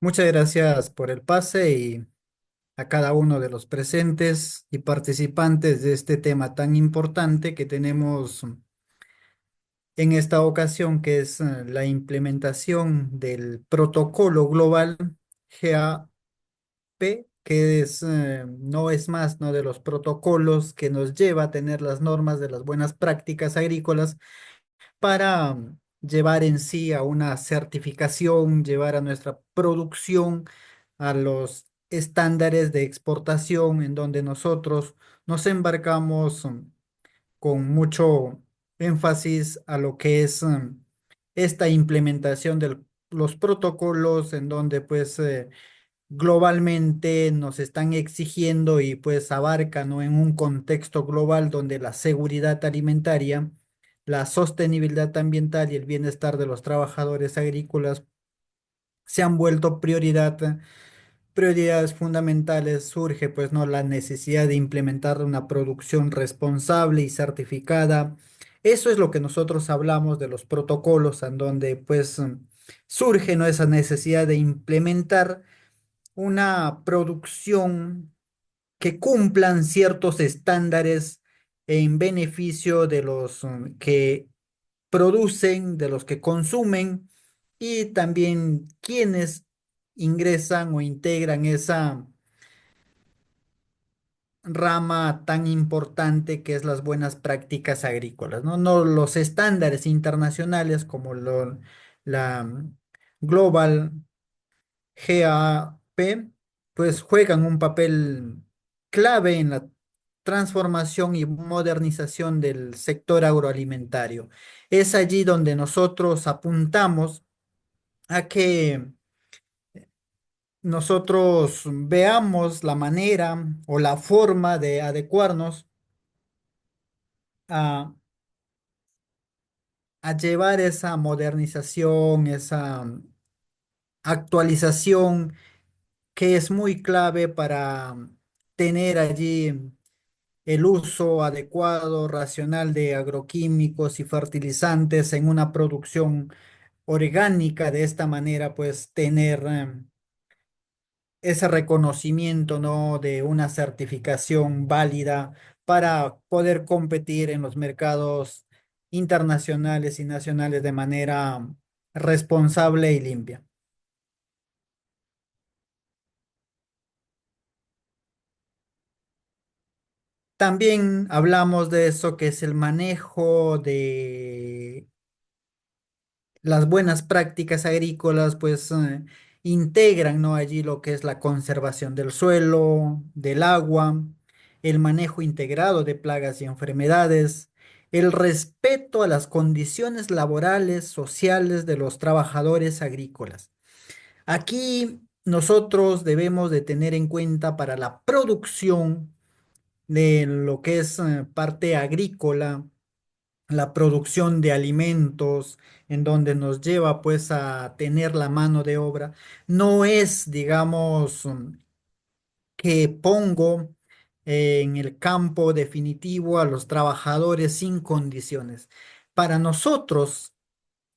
Muchas gracias por el pase y a cada uno de los presentes y participantes de este tema tan importante que tenemos en esta ocasión, que es la implementación del protocolo global GAP, que no es más, ¿no?, de los protocolos que nos lleva a tener las normas de las buenas prácticas agrícolas para llevar en sí a una certificación, llevar a nuestra producción a los estándares de exportación en donde nosotros nos embarcamos con mucho énfasis a lo que es esta implementación de los protocolos en donde pues globalmente nos están exigiendo y pues abarcan, ¿no?, en un contexto global donde la seguridad alimentaria, la sostenibilidad ambiental y el bienestar de los trabajadores agrícolas se han vuelto prioridades fundamentales. Surge pues no la necesidad de implementar una producción responsable y certificada. Eso es lo que nosotros hablamos de los protocolos, en donde pues surge, ¿no?, esa necesidad de implementar una producción que cumplan ciertos estándares en beneficio de los que producen, de los que consumen y también quienes ingresan o integran esa rama tan importante que es las buenas prácticas agrícolas, ¿no? No los estándares internacionales como la Global GAP, pues juegan un papel clave en la transformación y modernización del sector agroalimentario. Es allí donde nosotros apuntamos a que nosotros veamos la manera o la forma de adecuarnos a, a llevar esa modernización, esa actualización que es muy clave para tener allí el uso adecuado, racional de agroquímicos y fertilizantes en una producción orgánica. De esta manera, pues tener ese reconocimiento, ¿no?, de una certificación válida para poder competir en los mercados internacionales y nacionales de manera responsable y limpia. También hablamos de eso que es el manejo de las buenas prácticas agrícolas, pues integran, ¿no?, allí lo que es la conservación del suelo, del agua, el manejo integrado de plagas y enfermedades, el respeto a las condiciones laborales, sociales de los trabajadores agrícolas. Aquí nosotros debemos de tener en cuenta para la producción de lo que es parte agrícola, la producción de alimentos, en donde nos lleva pues a tener la mano de obra, no es, digamos, que pongo en el campo definitivo a los trabajadores sin condiciones. Para nosotros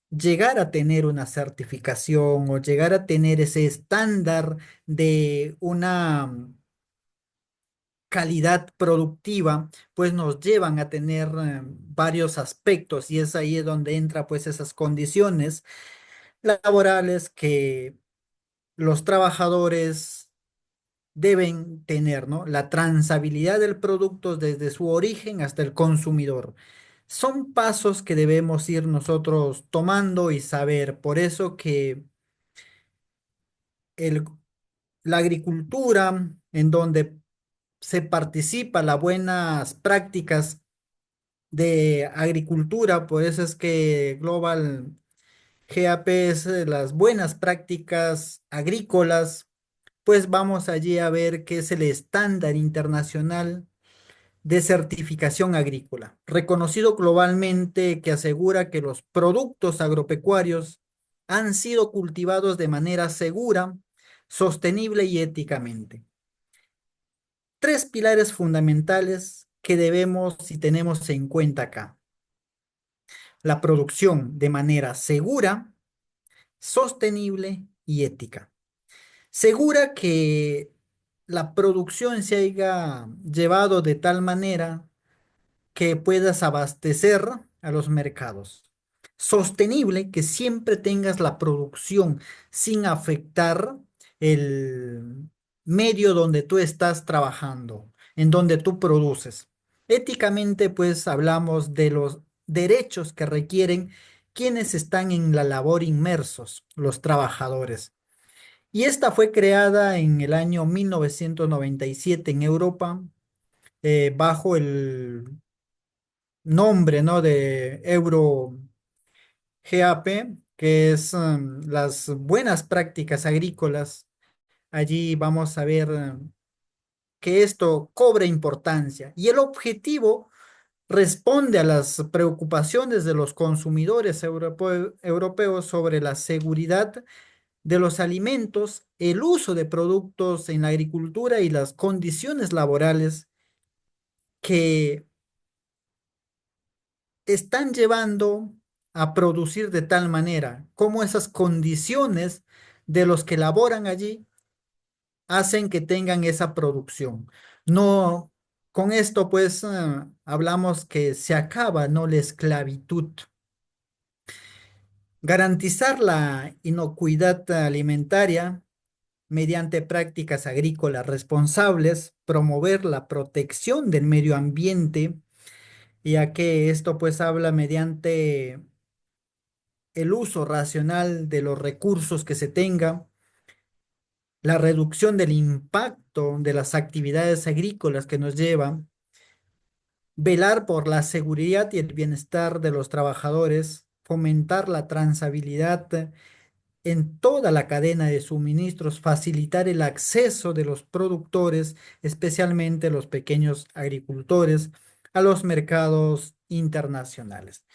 llegar a tener una certificación o llegar a tener ese estándar de una calidad productiva, pues nos llevan a tener varios aspectos, y es ahí donde entra pues esas condiciones laborales que los trabajadores deben tener, ¿no? La trazabilidad del producto desde su origen hasta el consumidor. Son pasos que debemos ir nosotros tomando y saber. Por eso que el, la agricultura, en donde se participa las buenas prácticas de agricultura, por eso es que Global GAP es las buenas prácticas agrícolas, pues vamos allí a ver qué es el estándar internacional de certificación agrícola, reconocido globalmente, que asegura que los productos agropecuarios han sido cultivados de manera segura, sostenible y éticamente. Tres pilares fundamentales que debemos y tenemos en cuenta acá: la producción de manera segura, sostenible y ética. Segura que la producción se haya llevado de tal manera que puedas abastecer a los mercados. Sostenible, que siempre tengas la producción sin afectar el medio donde tú estás trabajando, en donde tú produces. Éticamente, pues hablamos de los derechos que requieren quienes están en la labor inmersos, los trabajadores. Y esta fue creada en el año 1997 en Europa, bajo el nombre, ¿no? De Euro GAP, que es las buenas prácticas agrícolas. Allí vamos a ver que esto cobra importancia y el objetivo responde a las preocupaciones de los consumidores europeos sobre la seguridad de los alimentos, el uso de productos en la agricultura y las condiciones laborales que están llevando a producir de tal manera como esas condiciones de los que laboran allí hacen que tengan esa producción. No, con esto pues hablamos que se acaba, ¿no? La esclavitud. Garantizar la inocuidad alimentaria mediante prácticas agrícolas responsables, promover la protección del medio ambiente, ya que esto pues habla mediante el uso racional de los recursos que se tenga, la reducción del impacto de las actividades agrícolas que nos llevan, velar por la seguridad y el bienestar de los trabajadores, fomentar la transabilidad en toda la cadena de suministros, facilitar el acceso de los productores, especialmente los pequeños agricultores, a los mercados internacionales.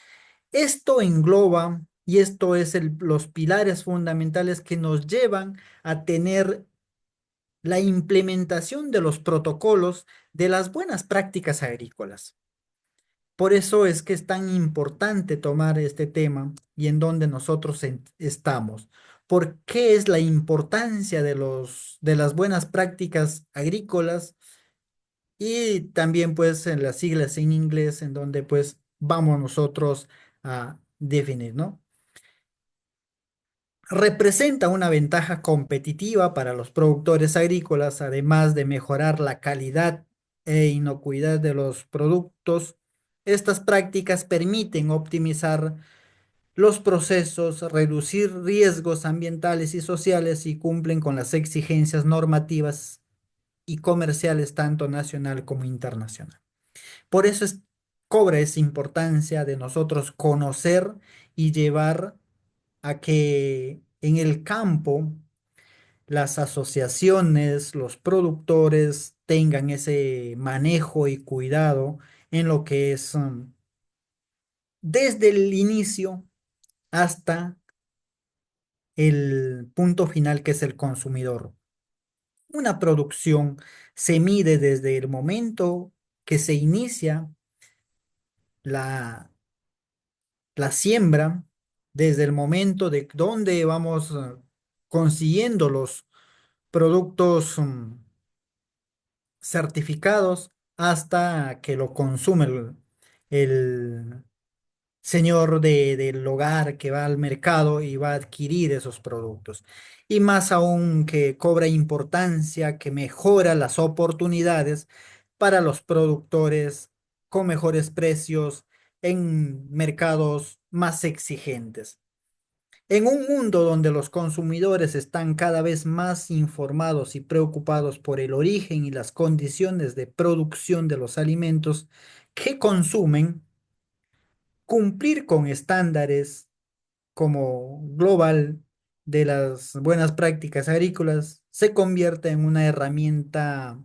Esto engloba y esto es los pilares fundamentales que nos llevan a tener la implementación de los protocolos de las buenas prácticas agrícolas. Por eso es que es tan importante tomar este tema y en donde nosotros estamos. ¿Por qué es la importancia de de las buenas prácticas agrícolas? Y también pues en las siglas en inglés en donde pues vamos nosotros a definir, ¿no? Representa una ventaja competitiva para los productores agrícolas, además de mejorar la calidad e inocuidad de los productos. Estas prácticas permiten optimizar los procesos, reducir riesgos ambientales y sociales y cumplen con las exigencias normativas y comerciales tanto nacional como internacional. Por eso cobra esa importancia de nosotros conocer y llevar a que en el campo las asociaciones, los productores tengan ese manejo y cuidado en lo que es desde el inicio hasta el punto final que es el consumidor. Una producción se mide desde el momento que se inicia la, la siembra, desde el momento de dónde vamos consiguiendo los productos certificados hasta que lo consume el señor del hogar que va al mercado y va a adquirir esos productos. Y más aún que cobra importancia, que mejora las oportunidades para los productores con mejores precios en mercados más exigentes. En un mundo donde los consumidores están cada vez más informados y preocupados por el origen y las condiciones de producción de los alimentos que consumen, cumplir con estándares como global de las buenas prácticas agrícolas se convierte en una herramienta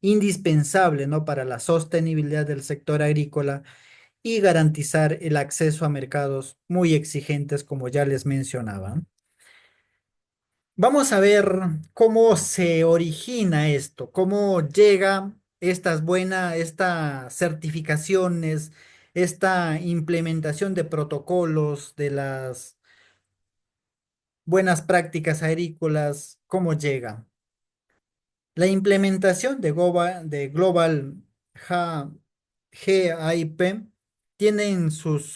indispensable, ¿no? Para la sostenibilidad del sector agrícola y garantizar el acceso a mercados muy exigentes, como ya les mencionaba. Vamos a ver cómo se origina esto, cómo llega estas certificaciones, esta implementación de protocolos buenas prácticas agrícolas, ¿cómo llega? La implementación de Global Ga- GAIP tienen sus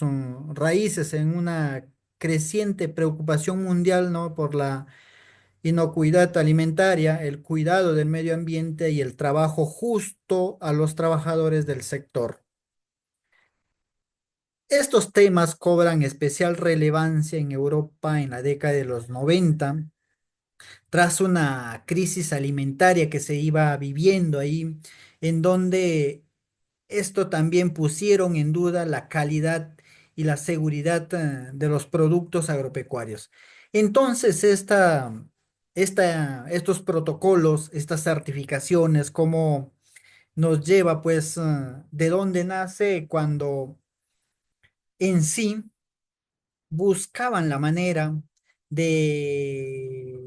raíces en una creciente preocupación mundial, ¿no? Por la inocuidad alimentaria, el cuidado del medio ambiente y el trabajo justo a los trabajadores del sector. Estos temas cobran especial relevancia en Europa en la década de los 90 tras una crisis alimentaria que se iba viviendo ahí, en donde esto también pusieron en duda la calidad y la seguridad de los productos agropecuarios. Entonces, estos protocolos, estas certificaciones, cómo nos lleva, pues, de dónde nace cuando en sí buscaban la manera de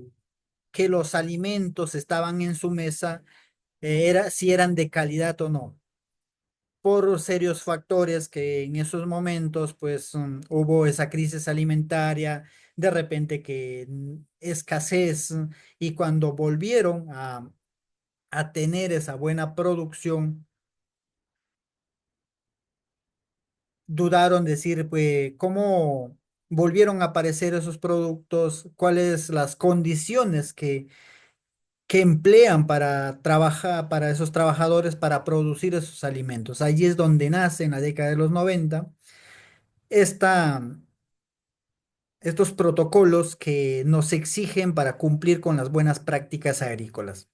que los alimentos estaban en su mesa, si eran de calidad o no, por serios factores que en esos momentos, pues, hubo esa crisis alimentaria, de repente que escasez, y cuando volvieron a tener esa buena producción, dudaron decir, pues, cómo volvieron a aparecer esos productos, cuáles las condiciones que emplean para trabajar, para esos trabajadores, para producir esos alimentos. Allí es donde nace en la década de los 90 esta, estos protocolos que nos exigen para cumplir con las buenas prácticas agrícolas.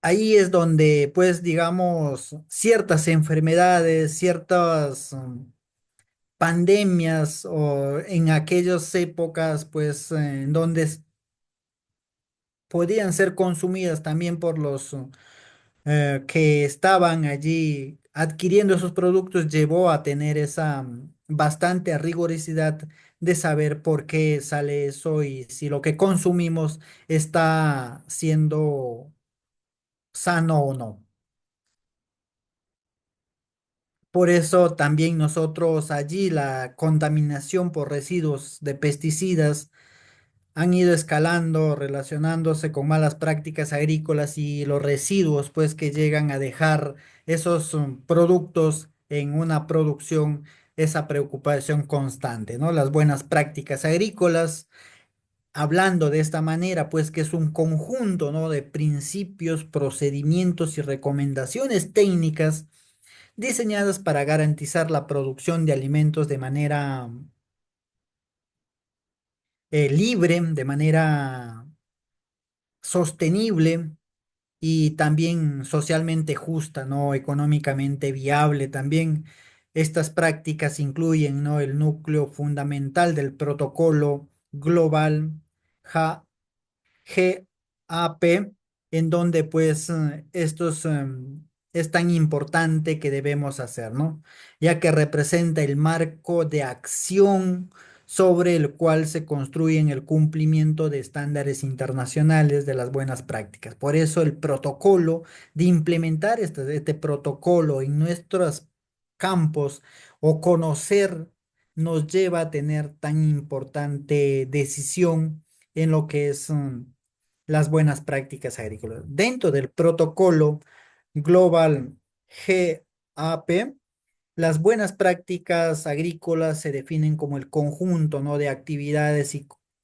Ahí es donde, pues, digamos, ciertas enfermedades, ciertas pandemias o en aquellas épocas, pues, en donde podían ser consumidas también por los que estaban allí adquiriendo esos productos, llevó a tener esa bastante rigurosidad de saber por qué sale eso y si lo que consumimos está siendo sano o no. Por eso también nosotros allí la contaminación por residuos de pesticidas han ido escalando, relacionándose con malas prácticas agrícolas y los residuos, pues, que llegan a dejar esos productos en una producción, esa preocupación constante, ¿no? Las buenas prácticas agrícolas, hablando de esta manera, pues, que es un conjunto, ¿no? De principios, procedimientos y recomendaciones técnicas diseñadas para garantizar la producción de alimentos de manera libre, de manera sostenible y también socialmente justa, ¿no? Económicamente viable también. Estas prácticas incluyen, ¿no? El núcleo fundamental del protocolo global GAP, en donde pues es tan importante que debemos hacer, ¿no? Ya que representa el marco de acción sobre el cual se construyen el cumplimiento de estándares internacionales de las buenas prácticas. Por eso el protocolo, de implementar este protocolo en nuestros campos o conocer, nos lleva a tener tan importante decisión en lo que es las buenas prácticas agrícolas. Dentro del protocolo Global GAP, las buenas prácticas agrícolas se definen como el conjunto, ¿no? De actividades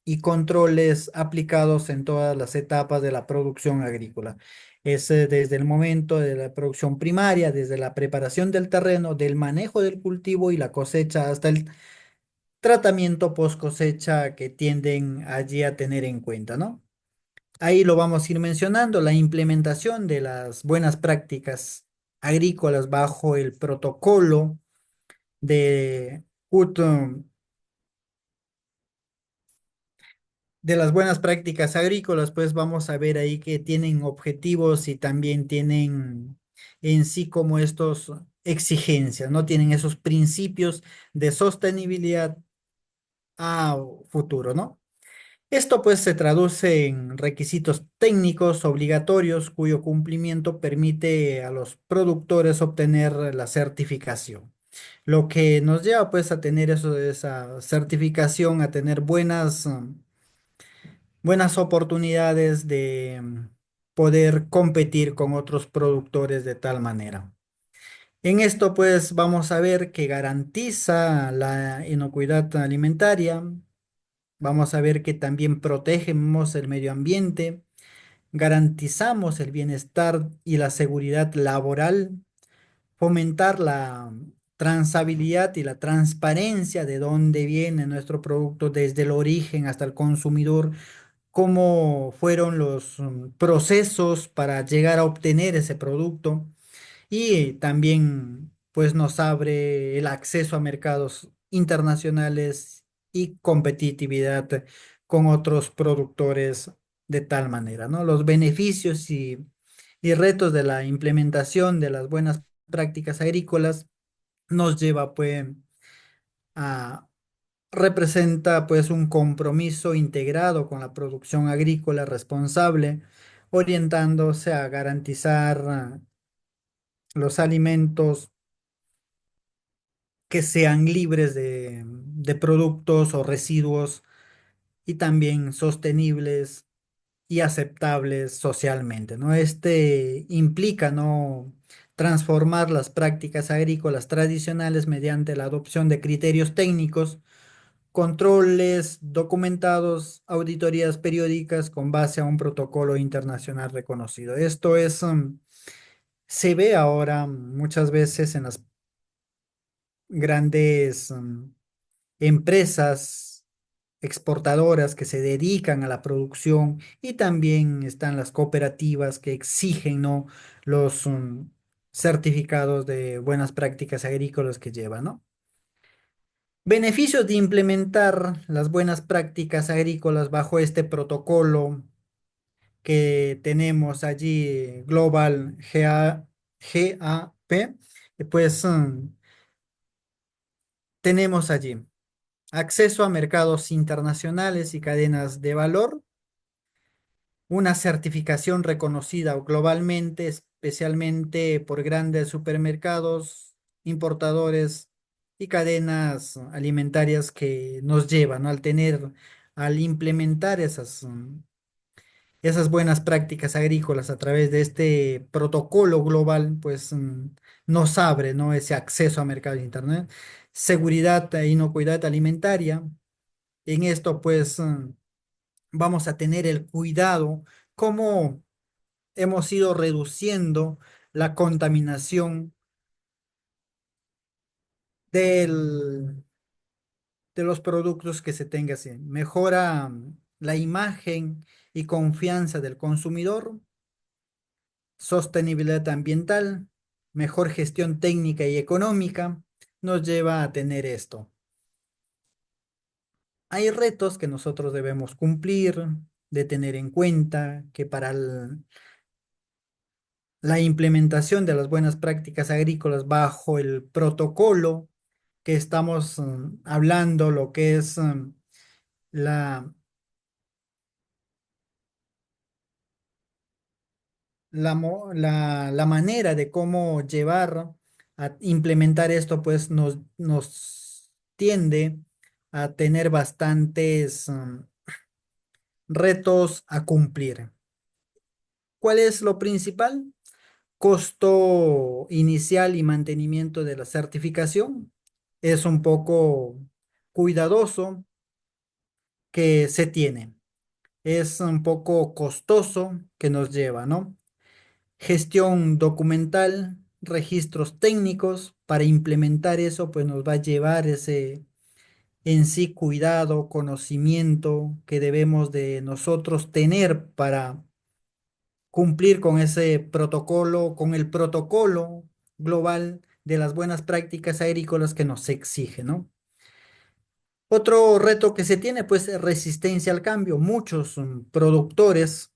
y controles aplicados en todas las etapas de la producción agrícola. Es desde el momento de la producción primaria, desde la preparación del terreno, del manejo del cultivo y la cosecha hasta el tratamiento post cosecha que tienden allí a tener en cuenta, ¿no? Ahí lo vamos a ir mencionando, la implementación de las buenas prácticas agrícolas bajo el protocolo de, de las buenas prácticas agrícolas, pues vamos a ver ahí que tienen objetivos y también tienen en sí como estos exigencias, ¿no? Tienen esos principios de sostenibilidad a futuro, ¿no? Esto pues se traduce en requisitos técnicos obligatorios cuyo cumplimiento permite a los productores obtener la certificación. lo que nos lleva pues a tener esa certificación, a tener buenas oportunidades de poder competir con otros productores de tal manera. En esto pues vamos a ver que garantiza la inocuidad alimentaria, vamos a ver que también protegemos el medio ambiente, garantizamos el bienestar y la seguridad laboral, fomentar la transabilidad y la transparencia de dónde viene nuestro producto desde el origen hasta el consumidor, cómo fueron los procesos para llegar a obtener ese producto y también pues nos abre el acceso a mercados internacionales y competitividad con otros productores de tal manera, ¿no? Los beneficios y retos de la implementación de las buenas prácticas agrícolas nos lleva pues a representa pues un compromiso integrado con la producción agrícola responsable, orientándose a garantizar los alimentos que sean libres de productos o residuos y también sostenibles y aceptables socialmente, ¿no? Este implica, ¿no?, transformar las prácticas agrícolas tradicionales mediante la adopción de criterios técnicos, controles documentados, auditorías periódicas con base a un protocolo internacional reconocido. Esto se ve ahora muchas veces en las grandes empresas exportadoras que se dedican a la producción y también están las cooperativas que exigen, ¿no?, los certificados de buenas prácticas agrícolas que llevan, ¿no? Beneficios de implementar las buenas prácticas agrícolas bajo este protocolo que tenemos allí, Global GAP, pues tenemos allí acceso a mercados internacionales y cadenas de valor, una certificación reconocida globalmente, especialmente por grandes supermercados, importadores y cadenas alimentarias que nos llevan, ¿no?, al tener, al implementar esas buenas prácticas agrícolas a través de este protocolo global, pues nos abre, ¿no?, ese acceso a mercados internet, seguridad e inocuidad alimentaria. En esto, pues, vamos a tener el cuidado, cómo hemos ido reduciendo la contaminación del, de los productos que se tenga así. Mejora la imagen y confianza del consumidor, sostenibilidad ambiental, mejor gestión técnica y económica, nos lleva a tener esto. Hay retos que nosotros debemos cumplir, de tener en cuenta que para la implementación de las buenas prácticas agrícolas bajo el protocolo que estamos hablando, lo que es la, la manera de cómo llevar a implementar esto, pues nos tiende a tener bastantes retos a cumplir. ¿Cuál es lo principal? Costo inicial y mantenimiento de la certificación. Es un poco cuidadoso que se tiene. Es un poco costoso que nos lleva, ¿no? Gestión documental, registros técnicos. Para implementar eso, pues nos va a llevar ese en sí cuidado, conocimiento que debemos de nosotros tener para cumplir con ese protocolo, con el protocolo global de las buenas prácticas agrícolas que nos exige, ¿no? Otro reto que se tiene, pues, es resistencia al cambio. Muchos productores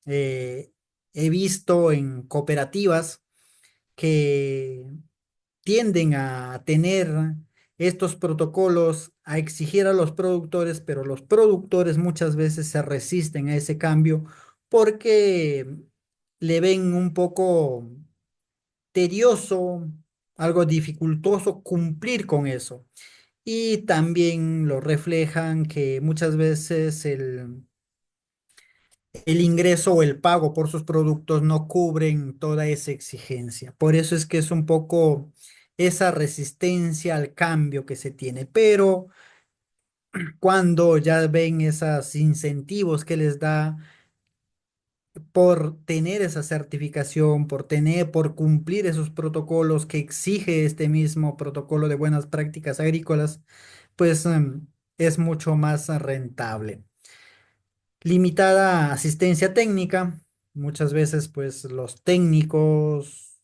eh, he visto en cooperativas que tienden a tener estos protocolos, a exigir a los productores, pero los productores muchas veces se resisten a ese cambio porque le ven un poco tedioso, algo dificultoso cumplir con eso. Y también lo reflejan que muchas veces el ingreso o el pago por sus productos no cubren toda esa exigencia. Por eso es que es un poco esa resistencia al cambio que se tiene. Pero cuando ya ven esos incentivos que les da por tener esa certificación, por cumplir esos protocolos que exige este mismo protocolo de buenas prácticas agrícolas, pues es mucho más rentable. Limitada asistencia técnica, muchas veces pues los técnicos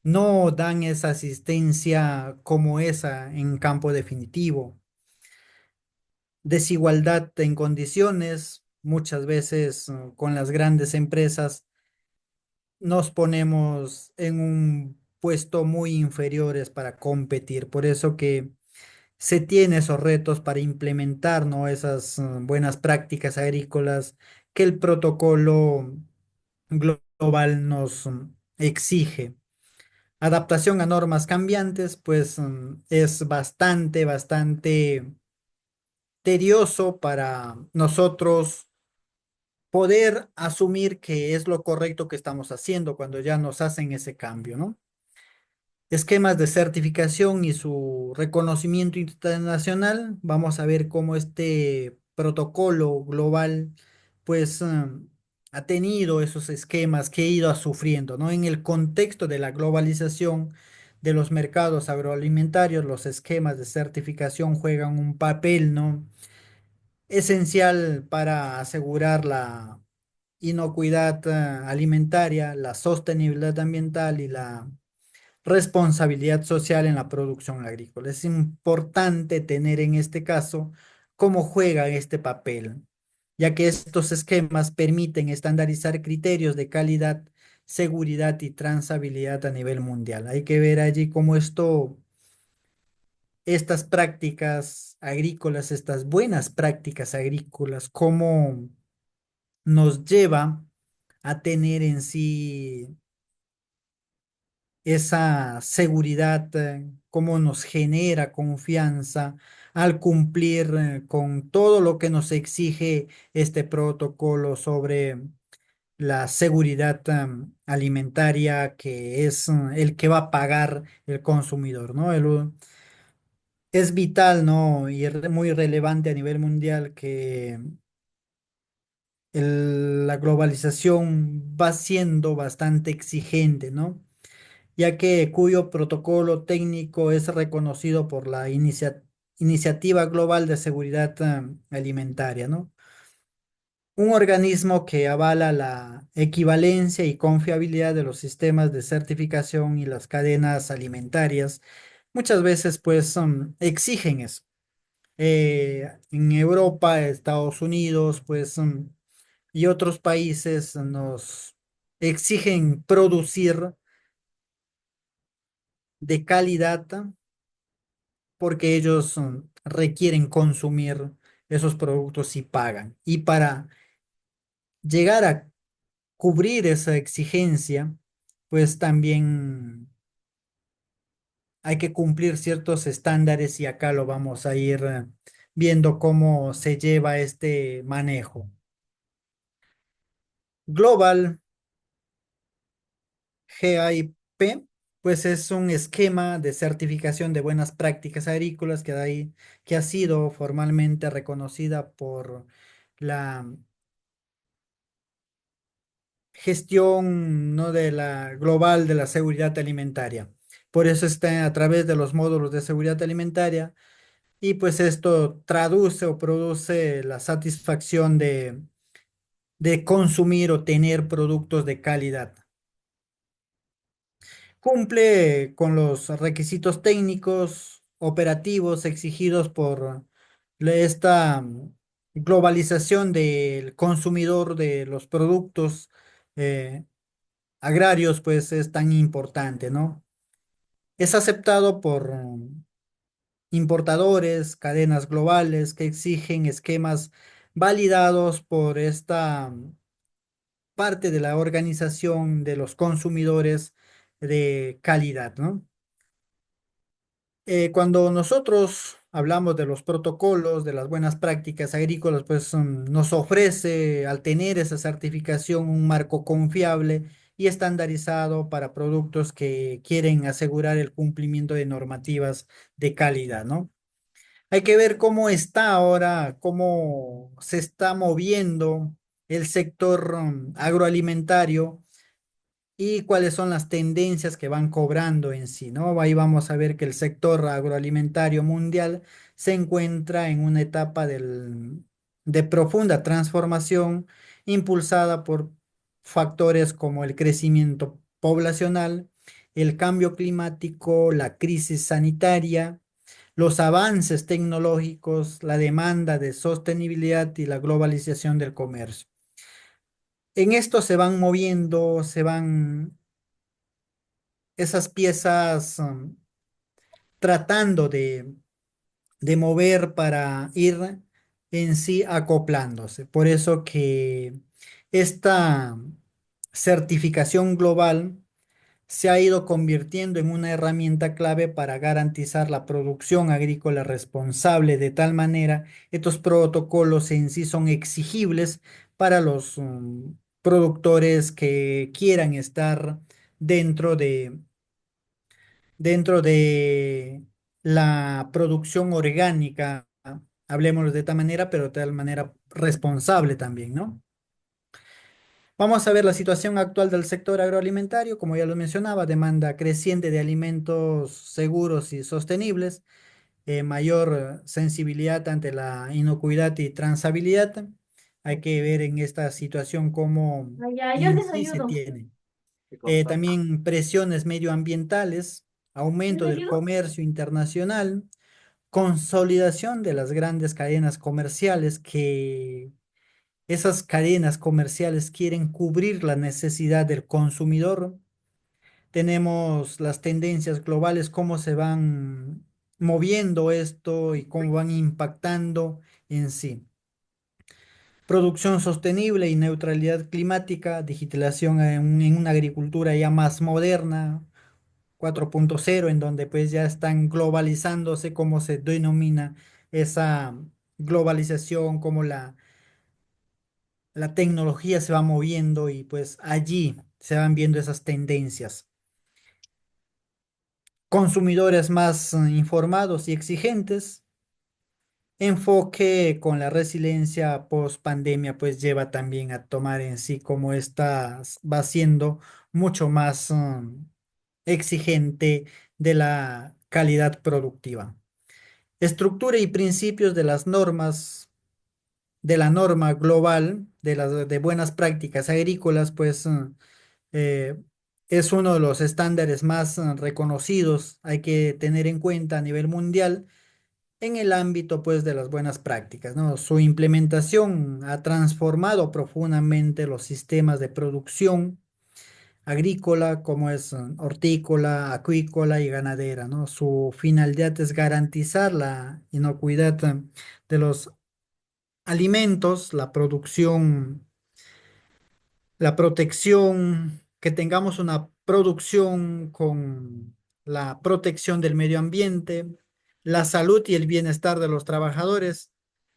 no dan esa asistencia como esa en campo definitivo. Desigualdad en condiciones, muchas veces con las grandes empresas nos ponemos en un puesto muy inferiores para competir. Por eso que se tiene esos retos para implementar, ¿no? Esas buenas prácticas agrícolas que el protocolo global nos exige. Adaptación a normas cambiantes, pues es bastante tedioso para nosotros poder asumir que es lo correcto que estamos haciendo cuando ya nos hacen ese cambio, ¿no? Esquemas de certificación y su reconocimiento internacional. Vamos a ver cómo este protocolo global, pues, ha tenido esos esquemas que ha ido sufriendo, ¿no? En el contexto de la globalización de los mercados agroalimentarios, los esquemas de certificación juegan un papel, ¿no? Esencial para asegurar la inocuidad, alimentaria, la sostenibilidad ambiental y la responsabilidad social en la producción agrícola. Es importante tener en este caso cómo juega este papel, ya que estos esquemas permiten estandarizar criterios de calidad, seguridad y trazabilidad a nivel mundial. Hay que ver allí cómo estas prácticas agrícolas, estas buenas prácticas agrícolas, cómo nos lleva a tener en sí esa seguridad, cómo nos genera confianza al cumplir con todo lo que nos exige este protocolo sobre la seguridad alimentaria, que es el que va a pagar el consumidor, ¿no? Es vital, ¿no? Y muy relevante a nivel mundial que la globalización va siendo bastante exigente, ¿no? Ya que cuyo protocolo técnico es reconocido por la Iniciativa Global de Seguridad Alimentaria, ¿no? Un organismo que avala la equivalencia y confiabilidad de los sistemas de certificación y las cadenas alimentarias. Muchas veces, pues, exigen eso. En Europa, Estados Unidos, pues, y otros países nos exigen producir de calidad porque ellos requieren consumir esos productos y pagan. Y para llegar a cubrir esa exigencia, pues también hay que cumplir ciertos estándares y acá lo vamos a ir viendo cómo se lleva este manejo. Global GIP, pues es un esquema de certificación de buenas prácticas agrícolas que ha sido formalmente reconocida por la gestión, ¿no? de la global de la seguridad alimentaria. Por eso está a través de los módulos de seguridad alimentaria y pues esto traduce o produce la satisfacción de consumir o tener productos de calidad. Cumple con los requisitos técnicos, operativos exigidos por esta globalización del consumidor de los productos agrarios, pues es tan importante, ¿no? Es aceptado por importadores, cadenas globales que exigen esquemas validados por esta parte de la organización de los consumidores de calidad, ¿no? Cuando nosotros hablamos de los protocolos, de las buenas prácticas agrícolas, pues nos ofrece al tener esa certificación un marco confiable y estandarizado para productos que quieren asegurar el cumplimiento de normativas de calidad, ¿no? Hay que ver cómo está ahora, cómo se está moviendo el sector agroalimentario y cuáles son las tendencias que van cobrando en sí, ¿no? Ahí vamos a ver que el sector agroalimentario mundial se encuentra en una etapa de profunda transformación impulsada por factores como el crecimiento poblacional, el cambio climático, la crisis sanitaria, los avances tecnológicos, la demanda de sostenibilidad y la globalización del comercio. En esto se van moviendo, se van esas piezas tratando de mover para ir en sí acoplándose. Por eso que esta certificación global se ha ido convirtiendo en una herramienta clave para garantizar la producción agrícola responsable. De tal manera, estos protocolos en sí son exigibles para los productores que quieran estar dentro dentro de la producción orgánica, hablemos de esta manera, pero de tal manera responsable también, ¿no? Vamos a ver la situación actual del sector agroalimentario, como ya lo mencionaba, demanda creciente de alimentos seguros y sostenibles, mayor sensibilidad ante la inocuidad y trazabilidad. Hay que ver en esta situación cómo Allá, yo en sí se desayuno. tiene. También presiones medioambientales, aumento del ¿Desayuno? comercio internacional, consolidación de las grandes cadenas comerciales que esas cadenas comerciales quieren cubrir la necesidad del consumidor. Tenemos las tendencias globales, cómo se van moviendo esto y cómo van impactando en sí. Producción sostenible y neutralidad climática, digitalización en una agricultura ya más moderna, 4.0, en donde pues ya están globalizándose, como se denomina esa globalización, como la tecnología se va moviendo y pues allí se van viendo esas tendencias. Consumidores más informados y exigentes, enfoque con la resiliencia post pandemia pues lleva también a tomar en sí como esta va siendo mucho más exigente de la calidad productiva. Estructura y principios de las normas, de la norma global de las de buenas prácticas agrícolas, pues eh, es uno de los estándares más reconocidos, hay que tener en cuenta a nivel mundial en el ámbito pues de las buenas prácticas, ¿no? Su implementación ha transformado profundamente los sistemas de producción agrícola, como es hortícola, acuícola y ganadera, ¿no? Su finalidad es garantizar la inocuidad de los alimentos, la protección, que tengamos una producción con la protección del medio ambiente, la salud y el bienestar de los trabajadores,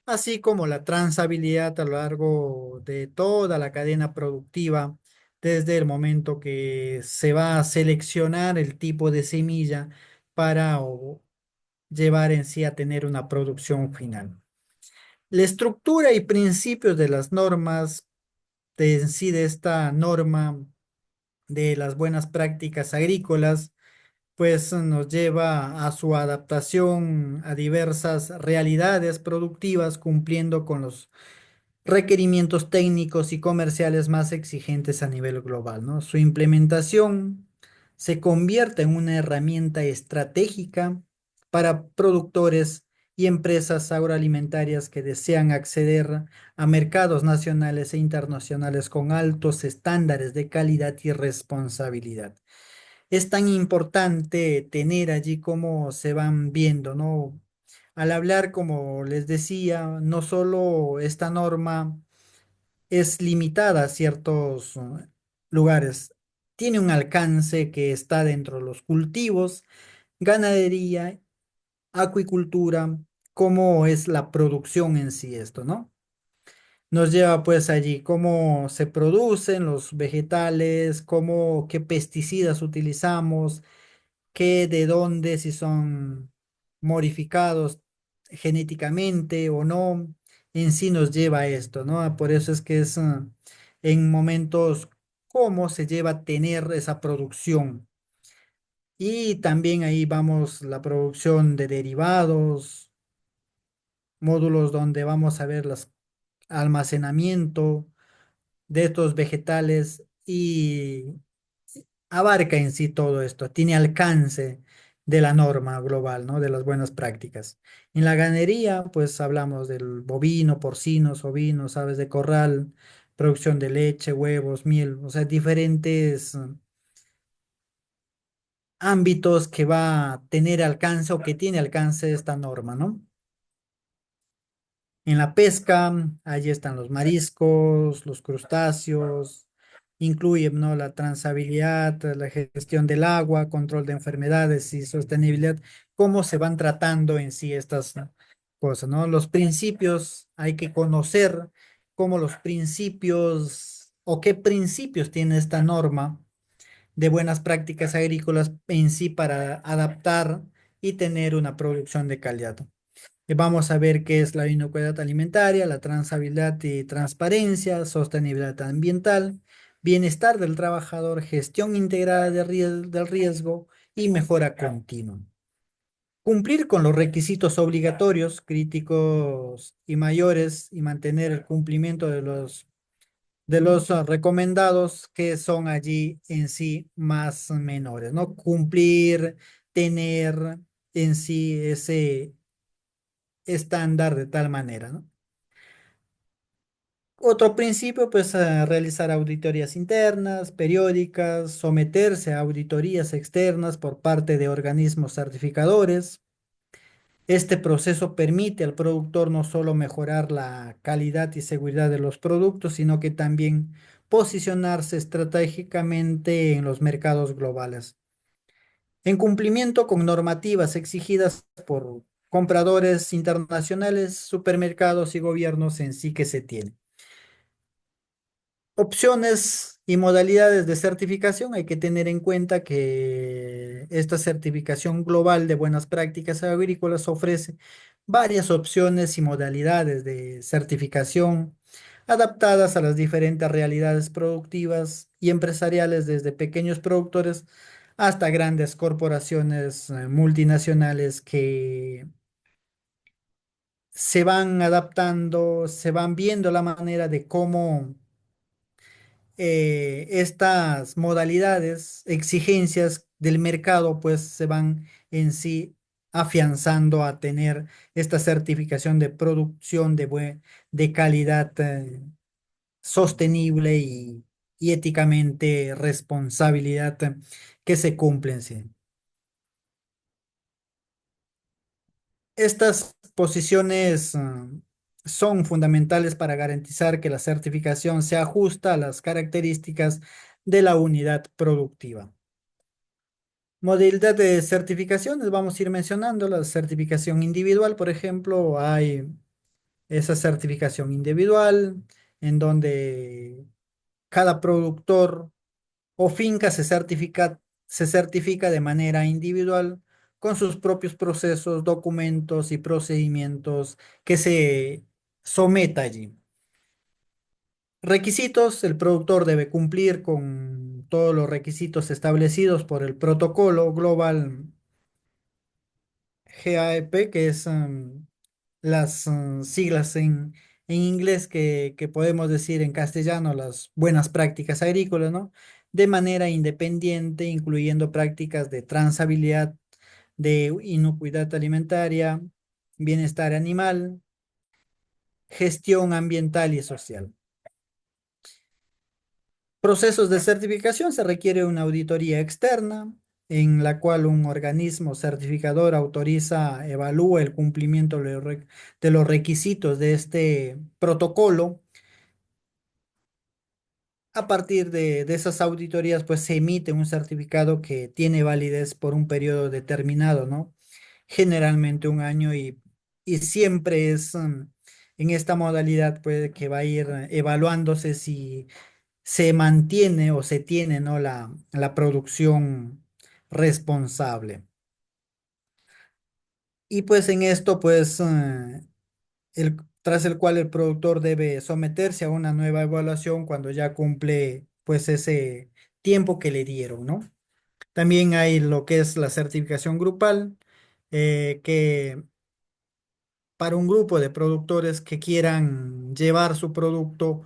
así como la trazabilidad a lo largo de toda la cadena productiva, desde el momento que se va a seleccionar el tipo de semilla para llevar en sí a tener una producción final. La estructura y principios de las normas de en sí de esta norma de las buenas prácticas agrícolas, pues nos lleva a su adaptación a diversas realidades productivas, cumpliendo con los requerimientos técnicos y comerciales más exigentes a nivel global, ¿no? Su implementación se convierte en una herramienta estratégica para productores y empresas agroalimentarias que desean acceder a mercados nacionales e internacionales con altos estándares de calidad y responsabilidad. Es tan importante tener allí cómo se van viendo, ¿no? Al hablar, como les decía, no solo esta norma es limitada a ciertos lugares, tiene un alcance que está dentro de los cultivos, ganadería acuicultura, cómo es la producción en sí esto, ¿no? Nos lleva pues allí cómo se producen los vegetales, cómo, qué pesticidas utilizamos, qué, de dónde, si son modificados genéticamente o no, en sí nos lleva a esto, ¿no? Por eso es que es en momentos cómo se lleva a tener esa producción. Y también ahí vamos la producción de derivados, módulos donde vamos a ver los almacenamiento de estos vegetales y abarca en sí todo esto, tiene alcance de la norma global, ¿no? De las buenas prácticas. En la ganadería, pues hablamos del bovino, porcinos, ovinos, aves de corral, producción de leche, huevos, miel, o sea, diferentes ámbitos que va a tener alcance o que tiene alcance esta norma, ¿no? En la pesca, allí están los mariscos, los crustáceos, incluye, ¿no? La trazabilidad, la gestión del agua, control de enfermedades y sostenibilidad, cómo se van tratando en sí estas, ¿no? Cosas, ¿no? Los principios, hay que conocer cómo los principios o qué principios tiene esta norma de buenas prácticas agrícolas en sí para adaptar y tener una producción de calidad. Vamos a ver qué es la inocuidad alimentaria, la trazabilidad y transparencia, sostenibilidad ambiental, bienestar del trabajador, gestión integrada del riesgo y mejora continua. Cumplir con los requisitos obligatorios, críticos y mayores y mantener el cumplimiento de los recomendados que son allí en sí más menores, ¿no? Cumplir, tener en sí ese estándar de tal manera, ¿no? Otro principio, pues, realizar auditorías internas, periódicas, someterse a auditorías externas por parte de organismos certificadores. Este proceso permite al productor no solo mejorar la calidad y seguridad de los productos, sino que también posicionarse estratégicamente en los mercados globales, en cumplimiento con normativas exigidas por compradores internacionales, supermercados y gobiernos en sí que se tienen. Opciones y modalidades de certificación. Hay que tener en cuenta que esta certificación global de buenas prácticas agrícolas ofrece varias opciones y modalidades de certificación adaptadas a las diferentes realidades productivas y empresariales, desde pequeños productores hasta grandes corporaciones multinacionales que se van adaptando, se van viendo la manera de cómo estas modalidades, exigencias del mercado, pues se van en sí afianzando a tener esta certificación de producción de calidad sostenible y éticamente responsabilidad que se cumplen, sí. Estas posiciones son fundamentales para garantizar que la certificación se ajusta a las características de la unidad productiva. Modalidad de certificaciones, vamos a ir mencionando la certificación individual, por ejemplo, hay esa certificación individual en donde cada productor o finca se certifica de manera individual con sus propios procesos, documentos y procedimientos que se someta allí. Requisitos: el productor debe cumplir con todos los requisitos establecidos por el protocolo global GAEP, que es las siglas en inglés que podemos decir en castellano, las buenas prácticas agrícolas, ¿no? De manera independiente, incluyendo prácticas de trazabilidad, de inocuidad alimentaria, bienestar animal, gestión ambiental y social. Procesos de certificación: se requiere una auditoría externa en la cual un organismo certificador autoriza, evalúa el cumplimiento de los requisitos de este protocolo. A partir de esas auditorías, pues se emite un certificado que tiene validez por un periodo determinado, ¿no? generalmente un año y siempre es en esta modalidad pues, que va a ir evaluándose si se mantiene o se tiene, ¿no? la producción responsable. Y pues en esto, pues, tras el cual el productor debe someterse a una nueva evaluación cuando ya cumple, pues, ese tiempo que le dieron, ¿no? También hay lo que es la certificación grupal, que para un grupo de productores que quieran llevar su producto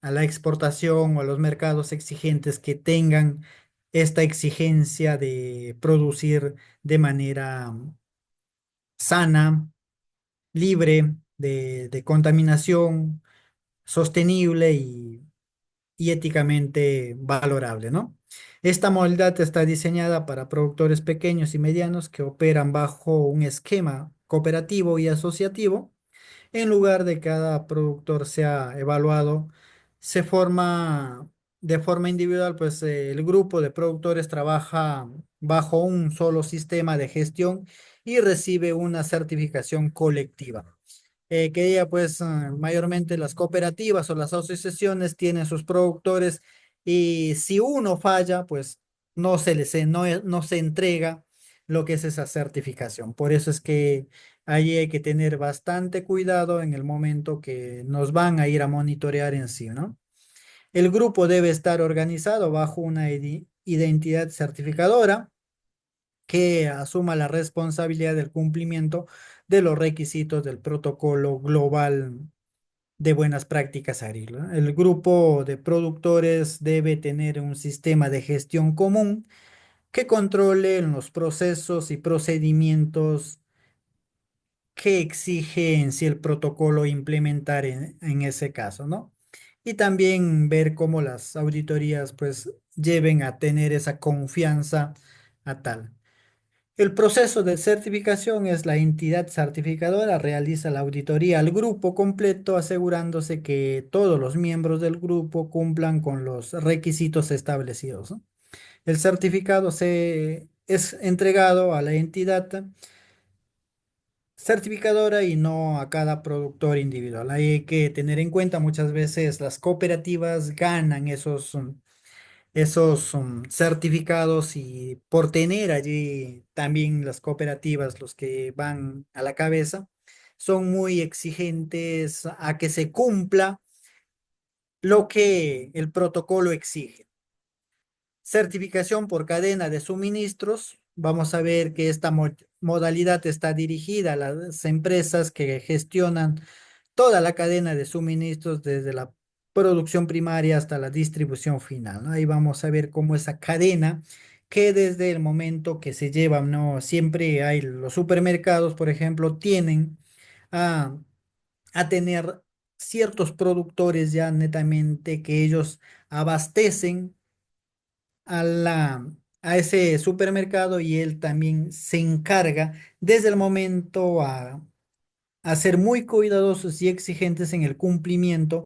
a la exportación o a los mercados exigentes que tengan esta exigencia de producir de manera sana, libre de contaminación, sostenible y éticamente valorable, ¿no? Esta modalidad está diseñada para productores pequeños y medianos que operan bajo un esquema cooperativo y asociativo. En lugar de cada productor sea evaluado, se forma de forma individual, pues el grupo de productores trabaja bajo un solo sistema de gestión y recibe una certificación colectiva. Que ella, pues, mayormente las cooperativas o las asociaciones tienen sus productores y si uno falla, pues no se entrega lo que es esa certificación. Por eso es que ahí hay que tener bastante cuidado en el momento que nos van a ir a monitorear en sí, ¿no? El grupo debe estar organizado bajo una identidad certificadora que asuma la responsabilidad del cumplimiento de los requisitos del protocolo global de buenas prácticas agrícolas. El grupo de productores debe tener un sistema de gestión común que controle los procesos y procedimientos que exige en sí el protocolo implementar en ese caso, ¿no? Y también ver cómo las auditorías pues lleven a tener esa confianza a tal. El proceso de certificación es la entidad certificadora, realiza la auditoría al grupo completo, asegurándose que todos los miembros del grupo cumplan con los requisitos establecidos, ¿no? El certificado es entregado a la entidad certificadora y no a cada productor individual. Hay que tener en cuenta, muchas veces las cooperativas ganan esos certificados y por tener allí también las cooperativas, los que van a la cabeza, son muy exigentes a que se cumpla lo que el protocolo exige. Certificación por cadena de suministros. Vamos a ver que esta modalidad está dirigida a las empresas que gestionan toda la cadena de suministros desde la producción primaria hasta la distribución final, ¿no? Ahí vamos a ver cómo esa cadena que desde el momento que se lleva, ¿no? Siempre hay los supermercados, por ejemplo, tienen a, a tener ciertos productores ya netamente que ellos abastecen a ese supermercado y él también se encarga desde el momento a ser muy cuidadosos y exigentes en el cumplimiento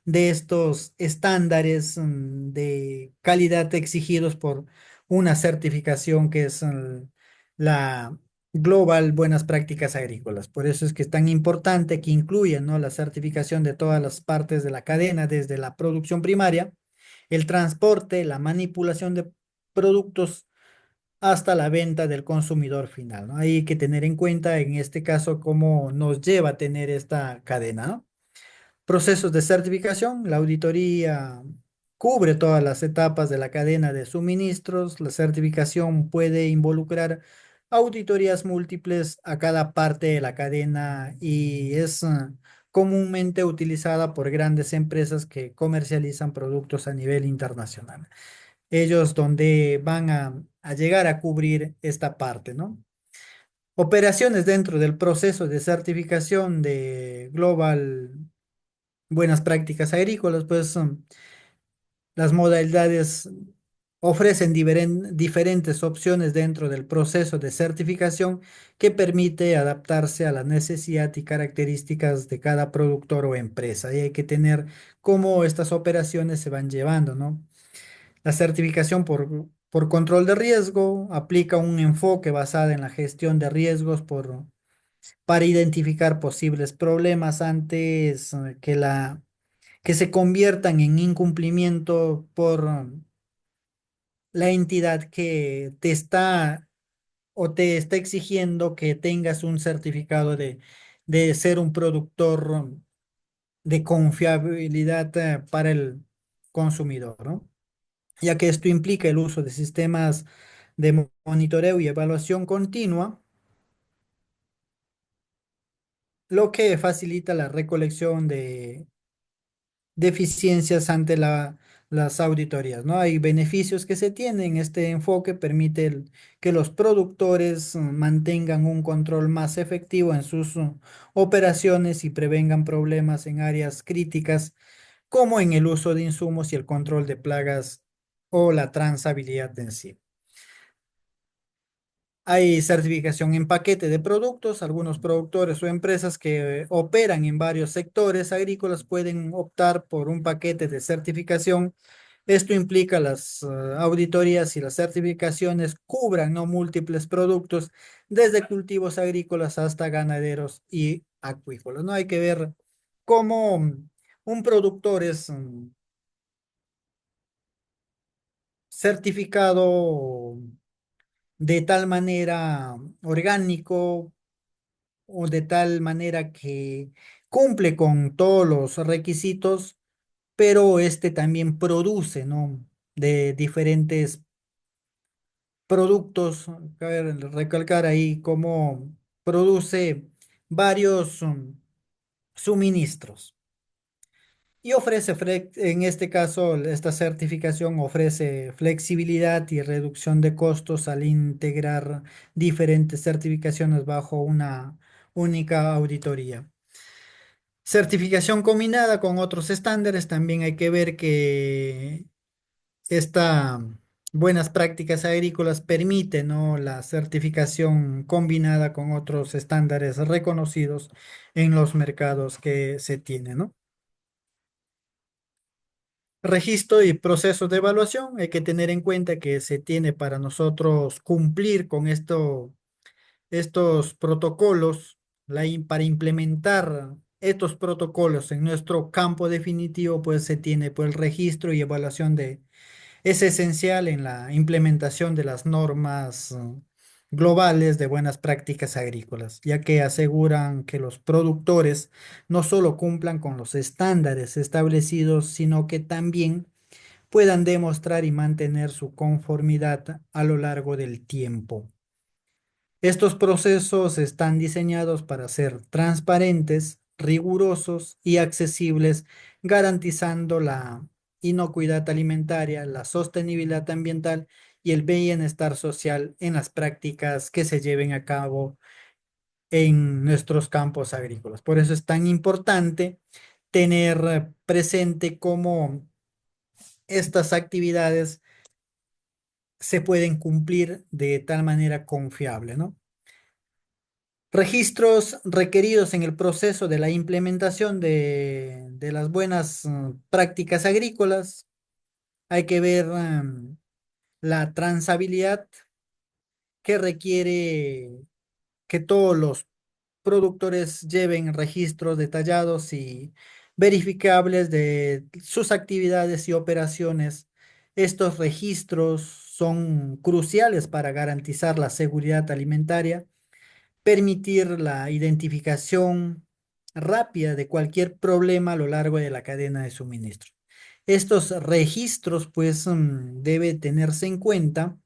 de estos estándares de calidad exigidos por una certificación que es la Global Buenas Prácticas Agrícolas. Por eso es que es tan importante que incluya, ¿no? la certificación de todas las partes de la cadena, desde la producción primaria, el transporte, la manipulación de productos hasta la venta del consumidor final, ¿no? Hay que tener en cuenta en este caso cómo nos lleva a tener esta cadena, ¿no? Procesos de certificación, la auditoría cubre todas las etapas de la cadena de suministros, la certificación puede involucrar auditorías múltiples a cada parte de la cadena y es comúnmente utilizada por grandes empresas que comercializan productos a nivel internacional. Ellos donde van a llegar a cubrir esta parte, ¿no? Operaciones dentro del proceso de certificación de Global Buenas Prácticas Agrícolas, pues las modalidades ofrecen diferentes opciones dentro del proceso de certificación que permite adaptarse a la necesidad y características de cada productor o empresa. Y hay que tener cómo estas operaciones se van llevando, ¿no? La certificación por Por control de riesgo, aplica un enfoque basado en la gestión de riesgos para identificar posibles problemas antes que se conviertan en incumplimiento por la entidad que te está exigiendo que tengas un certificado de ser un productor de confiabilidad para el consumidor, ¿no? Ya que esto implica el uso de sistemas de monitoreo y evaluación continua, lo que facilita la recolección de deficiencias ante las auditorías, ¿no? Hay beneficios que se tienen. Este enfoque permite que los productores mantengan un control más efectivo en sus operaciones y prevengan problemas en áreas críticas como en el uso de insumos y el control de plagas o la trazabilidad en sí. Hay certificación en paquete de productos. Algunos productores o empresas que operan en varios sectores agrícolas pueden optar por un paquete de certificación. Esto implica las auditorías y las certificaciones cubran no múltiples productos, desde cultivos agrícolas hasta ganaderos y acuícolas. No hay que ver cómo un productor es certificado de tal manera orgánico o de tal manera que cumple con todos los requisitos, pero este también produce, ¿no? De diferentes productos. Cabe recalcar ahí cómo produce varios suministros. Y ofrece, en este caso, esta certificación ofrece flexibilidad y reducción de costos al integrar diferentes certificaciones bajo una única auditoría. Certificación combinada con otros estándares, también hay que ver que esta buenas prácticas agrícolas permite, ¿no? La certificación combinada con otros estándares reconocidos en los mercados que se tienen, ¿no? Registro y procesos de evaluación. Hay que tener en cuenta que se tiene para nosotros cumplir con estos protocolos, para implementar estos protocolos en nuestro campo definitivo, pues se tiene pues el registro y evaluación es esencial en la implementación de las normas globales de buenas prácticas agrícolas, ya que aseguran que los productores no solo cumplan con los estándares establecidos, sino que también puedan demostrar y mantener su conformidad a lo largo del tiempo. Estos procesos están diseñados para ser transparentes, rigurosos y accesibles, garantizando la inocuidad alimentaria, la sostenibilidad ambiental y el bienestar social en las prácticas que se lleven a cabo en nuestros campos agrícolas. Por eso es tan importante tener presente cómo estas actividades se pueden cumplir de tal manera confiable, ¿no? Registros requeridos en el proceso de la implementación de las buenas prácticas agrícolas. Hay que ver la transabilidad que requiere que todos los productores lleven registros detallados y verificables de sus actividades y operaciones. Estos registros son cruciales para garantizar la seguridad alimentaria, permitir la identificación rápida de cualquier problema a lo largo de la cadena de suministro. Estos registros, pues, debe tenerse en cuenta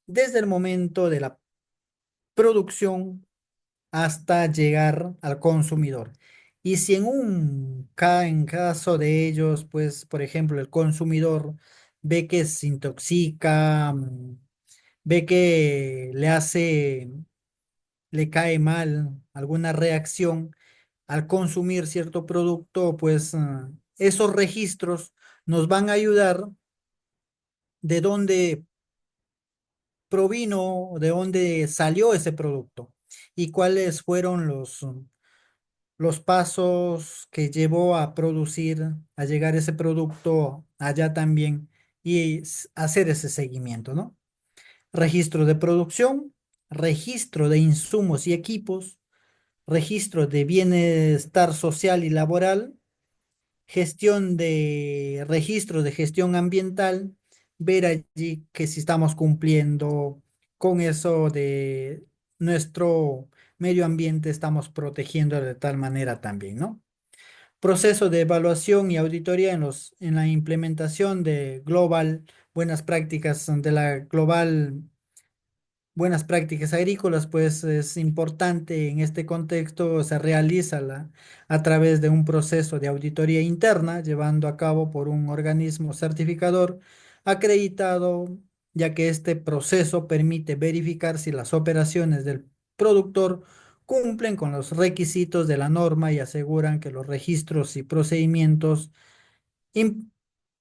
desde el momento de la producción hasta llegar al consumidor. Y si en caso de ellos, pues, por ejemplo, el consumidor ve que se intoxica, ve que le cae mal alguna reacción al consumir cierto producto, pues esos registros nos van a ayudar de dónde provino, de dónde salió ese producto y cuáles fueron los pasos que llevó a producir, a llegar ese producto allá también y hacer ese seguimiento, ¿no? Registro de producción, registro de insumos y equipos, registro de bienestar social y laboral, gestión de registro de gestión ambiental, ver allí que si estamos cumpliendo con eso de nuestro medio ambiente, estamos protegiendo de tal manera también, ¿no? Proceso de evaluación y auditoría en la implementación de Global, buenas prácticas de la Global buenas prácticas agrícolas, pues es importante en este contexto, se realiza a través de un proceso de auditoría interna llevando a cabo por un organismo certificador acreditado, ya que este proceso permite verificar si las operaciones del productor cumplen con los requisitos de la norma y aseguran que los registros y procedimientos im-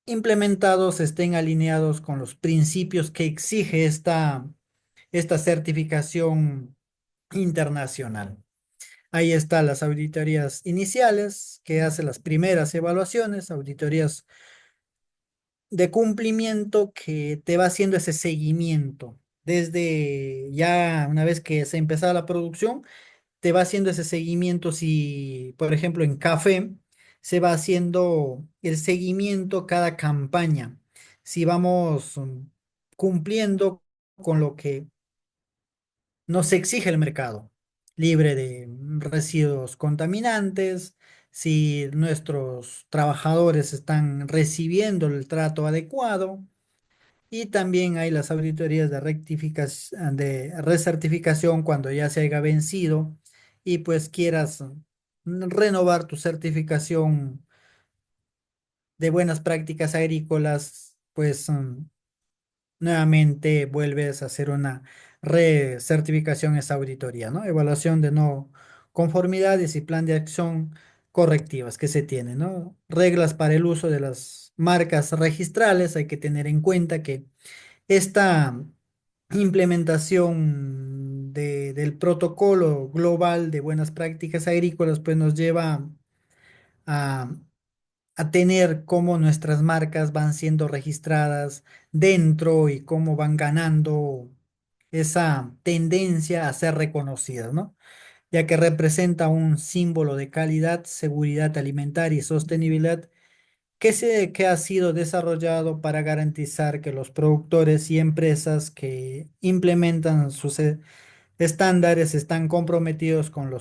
implementados estén alineados con los principios que exige esta certificación internacional. Ahí están las auditorías iniciales, que hace las primeras evaluaciones, auditorías de cumplimiento que te va haciendo ese seguimiento. Desde ya una vez que se empezado la producción, te va haciendo ese seguimiento si, por ejemplo, en café se va haciendo el seguimiento cada campaña. Si vamos cumpliendo con lo que nos exige el mercado, libre de residuos contaminantes, si nuestros trabajadores están recibiendo el trato adecuado y también hay las auditorías de rectificación, de recertificación cuando ya se haya vencido y pues quieras renovar tu certificación de buenas prácticas agrícolas, pues nuevamente vuelves a hacer una recertificación, esa auditoría, ¿no? Evaluación de no conformidades y plan de acción correctivas que se tienen, ¿no? Reglas para el uso de las marcas registrales. Hay que tener en cuenta que esta implementación del protocolo global de buenas prácticas agrícolas, pues nos lleva a tener cómo nuestras marcas van siendo registradas dentro y cómo van ganando esa tendencia a ser reconocidas, ¿no? Ya que representa un símbolo de calidad, seguridad alimentaria y sostenibilidad que ha sido desarrollado para garantizar que los productores y empresas que implementan sus estándares están comprometidos con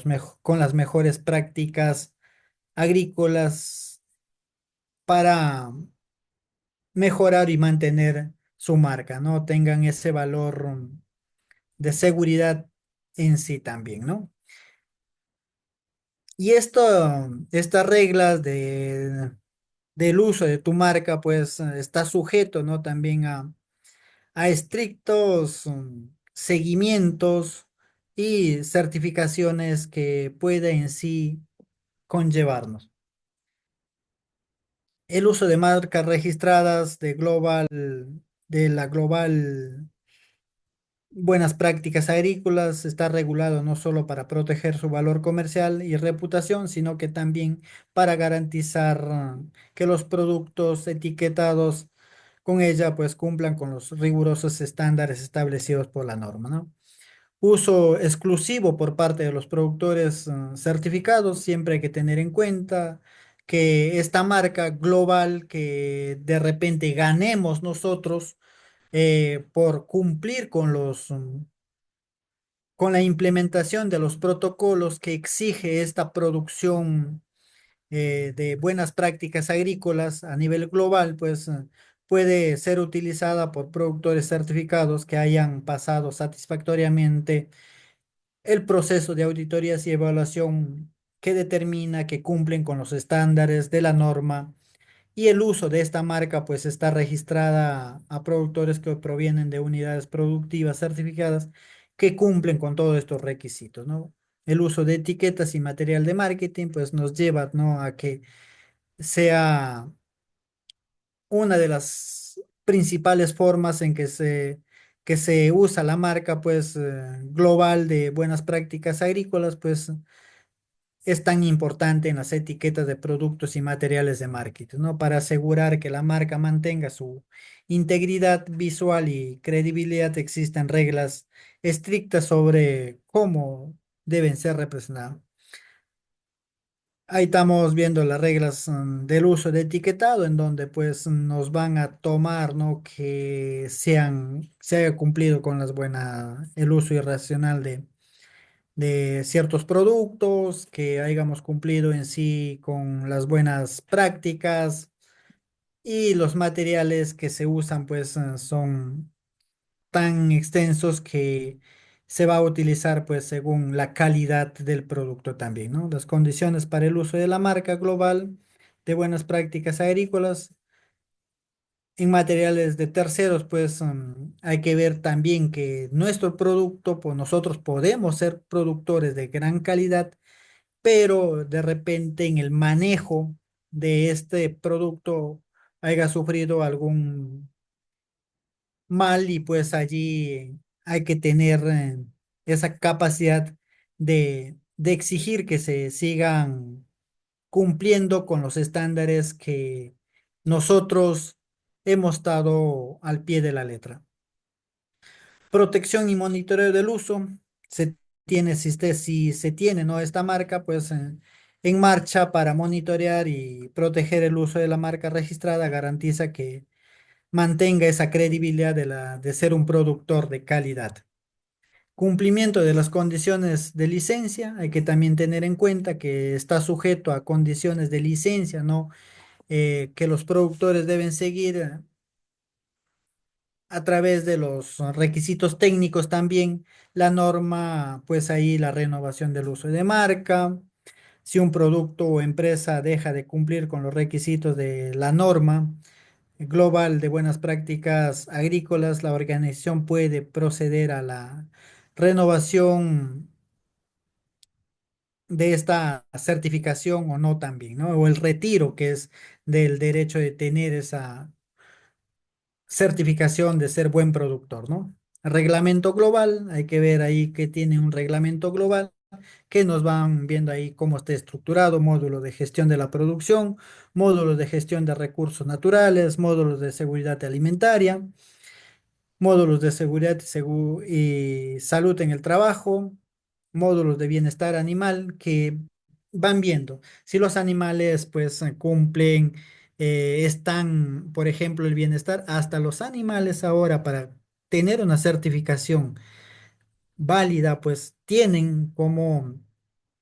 con las mejores prácticas agrícolas para mejorar y mantener su marca, ¿no? Tengan ese valor de seguridad en sí también, ¿no? Y estas reglas del uso de tu marca, pues está sujeto, ¿no? También a estrictos seguimientos y certificaciones que puede en sí conllevarnos. El uso de marcas registradas de la Global Buenas Prácticas Agrícolas está regulado no solo para proteger su valor comercial y reputación, sino que también para garantizar que los productos etiquetados con ella pues cumplan con los rigurosos estándares establecidos por la norma, ¿no? Uso exclusivo por parte de los productores certificados. Siempre hay que tener en cuenta que esta marca global que de repente ganemos nosotros por cumplir con con la implementación de los protocolos que exige esta producción de buenas prácticas agrícolas a nivel global, pues puede ser utilizada por productores certificados que hayan pasado satisfactoriamente el proceso de auditorías y evaluación que determina que cumplen con los estándares de la norma y el uso de esta marca pues está registrada a productores que provienen de unidades productivas certificadas que cumplen con todos estos requisitos, ¿no? El uso de etiquetas y material de marketing pues nos lleva, ¿no? A que sea una de las principales formas en que se usa la marca pues global de buenas prácticas agrícolas, pues es tan importante en las etiquetas de productos y materiales de marketing, ¿no? Para asegurar que la marca mantenga su integridad visual y credibilidad, existen reglas estrictas sobre cómo deben ser representadas. Ahí estamos viendo las reglas del uso de etiquetado, en donde pues nos van a tomar, ¿no? Que se haya cumplido con el uso irracional de ciertos productos, que hayamos cumplido en sí con las buenas prácticas y los materiales que se usan pues son tan extensos que se va a utilizar pues según la calidad del producto también, ¿no? Las condiciones para el uso de la marca global de buenas prácticas agrícolas en materiales de terceros, pues hay que ver también que nuestro producto, pues nosotros podemos ser productores de gran calidad, pero de repente en el manejo de este producto haya sufrido algún mal y pues allí hay que tener esa capacidad de exigir que se sigan cumpliendo con los estándares que nosotros hemos estado al pie de la letra. Protección y monitoreo del uso. Se tiene, si se tiene, ¿no? Esta marca, pues en marcha para monitorear y proteger el uso de la marca registrada, garantiza que mantenga esa credibilidad de ser un productor de calidad. Cumplimiento de las condiciones de licencia. Hay que también tener en cuenta que está sujeto a condiciones de licencia, ¿no? Que los productores deben seguir a través de los requisitos técnicos también. La norma, pues ahí la renovación del uso de marca. Si un producto o empresa deja de cumplir con los requisitos de la norma global de buenas prácticas agrícolas, la organización puede proceder a la renovación de esta certificación o no también, ¿no? O el retiro, que es del derecho de tener esa certificación de ser buen productor, ¿no? Reglamento global, hay que ver ahí que tiene un reglamento global, que nos van viendo ahí cómo está estructurado, módulo de gestión de la producción, módulos de gestión de recursos naturales, módulos de seguridad alimentaria, módulos de seguridad y salud en el trabajo, módulos de bienestar animal que van viendo si los animales pues cumplen, están, por ejemplo, el bienestar, hasta los animales ahora para tener una certificación válida pues tienen como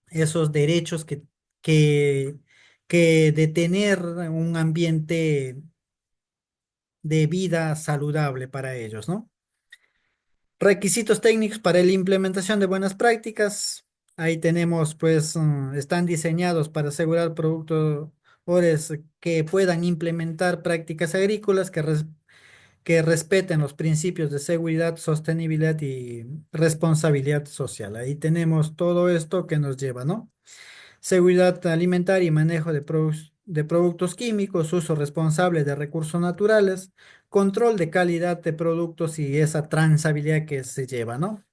esos derechos que, que de tener un ambiente de vida saludable para ellos, ¿no? Requisitos técnicos para la implementación de buenas prácticas. Ahí tenemos, pues, están diseñados para asegurar productores que puedan implementar prácticas agrícolas que respeten los principios de seguridad, sostenibilidad y responsabilidad social. Ahí tenemos todo esto que nos lleva, ¿no? Seguridad alimentaria y manejo de productos químicos, uso responsable de recursos naturales, control de calidad de productos y esa trazabilidad que se lleva, ¿no?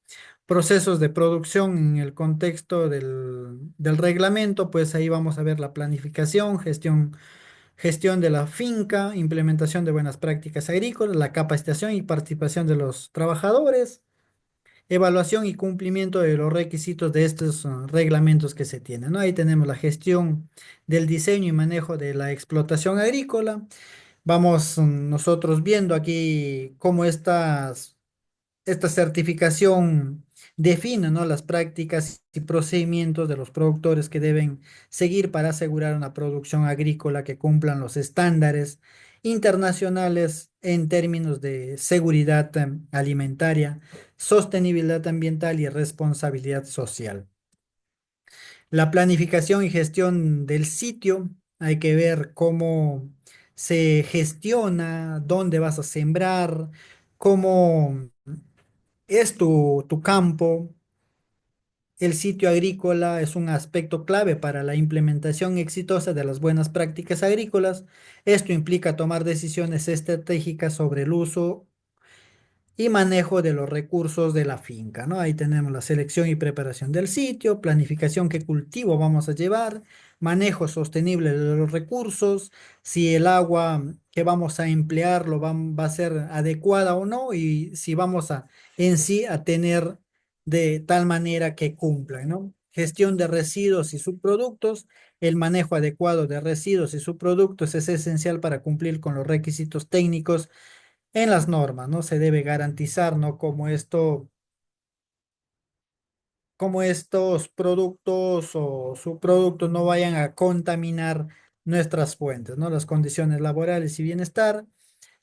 Procesos de producción en el contexto del reglamento, pues ahí vamos a ver la planificación, gestión de la finca, implementación de buenas prácticas agrícolas, la capacitación y participación de los trabajadores, evaluación y cumplimiento de los requisitos de estos reglamentos que se tienen, ¿no? Ahí tenemos la gestión del diseño y manejo de la explotación agrícola. Vamos nosotros viendo aquí cómo esta certificación define, ¿no? Las prácticas y procedimientos de los productores que deben seguir para asegurar una producción agrícola que cumplan los estándares internacionales en términos de seguridad alimentaria, sostenibilidad ambiental y responsabilidad social. La planificación y gestión del sitio, hay que ver cómo se gestiona, dónde vas a sembrar, cómo es tu campo. El sitio agrícola es un aspecto clave para la implementación exitosa de las buenas prácticas agrícolas. Esto implica tomar decisiones estratégicas sobre el uso y manejo de los recursos de la finca, ¿no? Ahí tenemos la selección y preparación del sitio, planificación qué cultivo vamos a llevar, manejo sostenible de los recursos, si el agua que vamos a emplear va a ser adecuada o no y si vamos a en sí a tener de tal manera que cumpla, ¿no? Gestión de residuos y subproductos. El manejo adecuado de residuos y subproductos es esencial para cumplir con los requisitos técnicos en las normas, ¿no? Se debe garantizar, ¿no? Como estos productos o subproductos no vayan a contaminar nuestras fuentes, ¿no? Las condiciones laborales y bienestar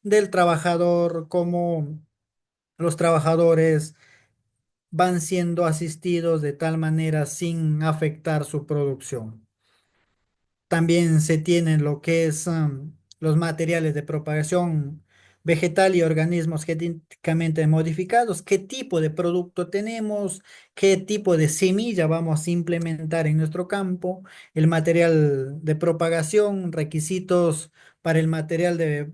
del trabajador, como los trabajadores van siendo asistidos de tal manera sin afectar su producción. También se tienen lo que es los materiales de propagación vegetal y organismos genéticamente modificados, qué tipo de producto tenemos, qué tipo de semilla vamos a implementar en nuestro campo, el material de propagación, requisitos para el material de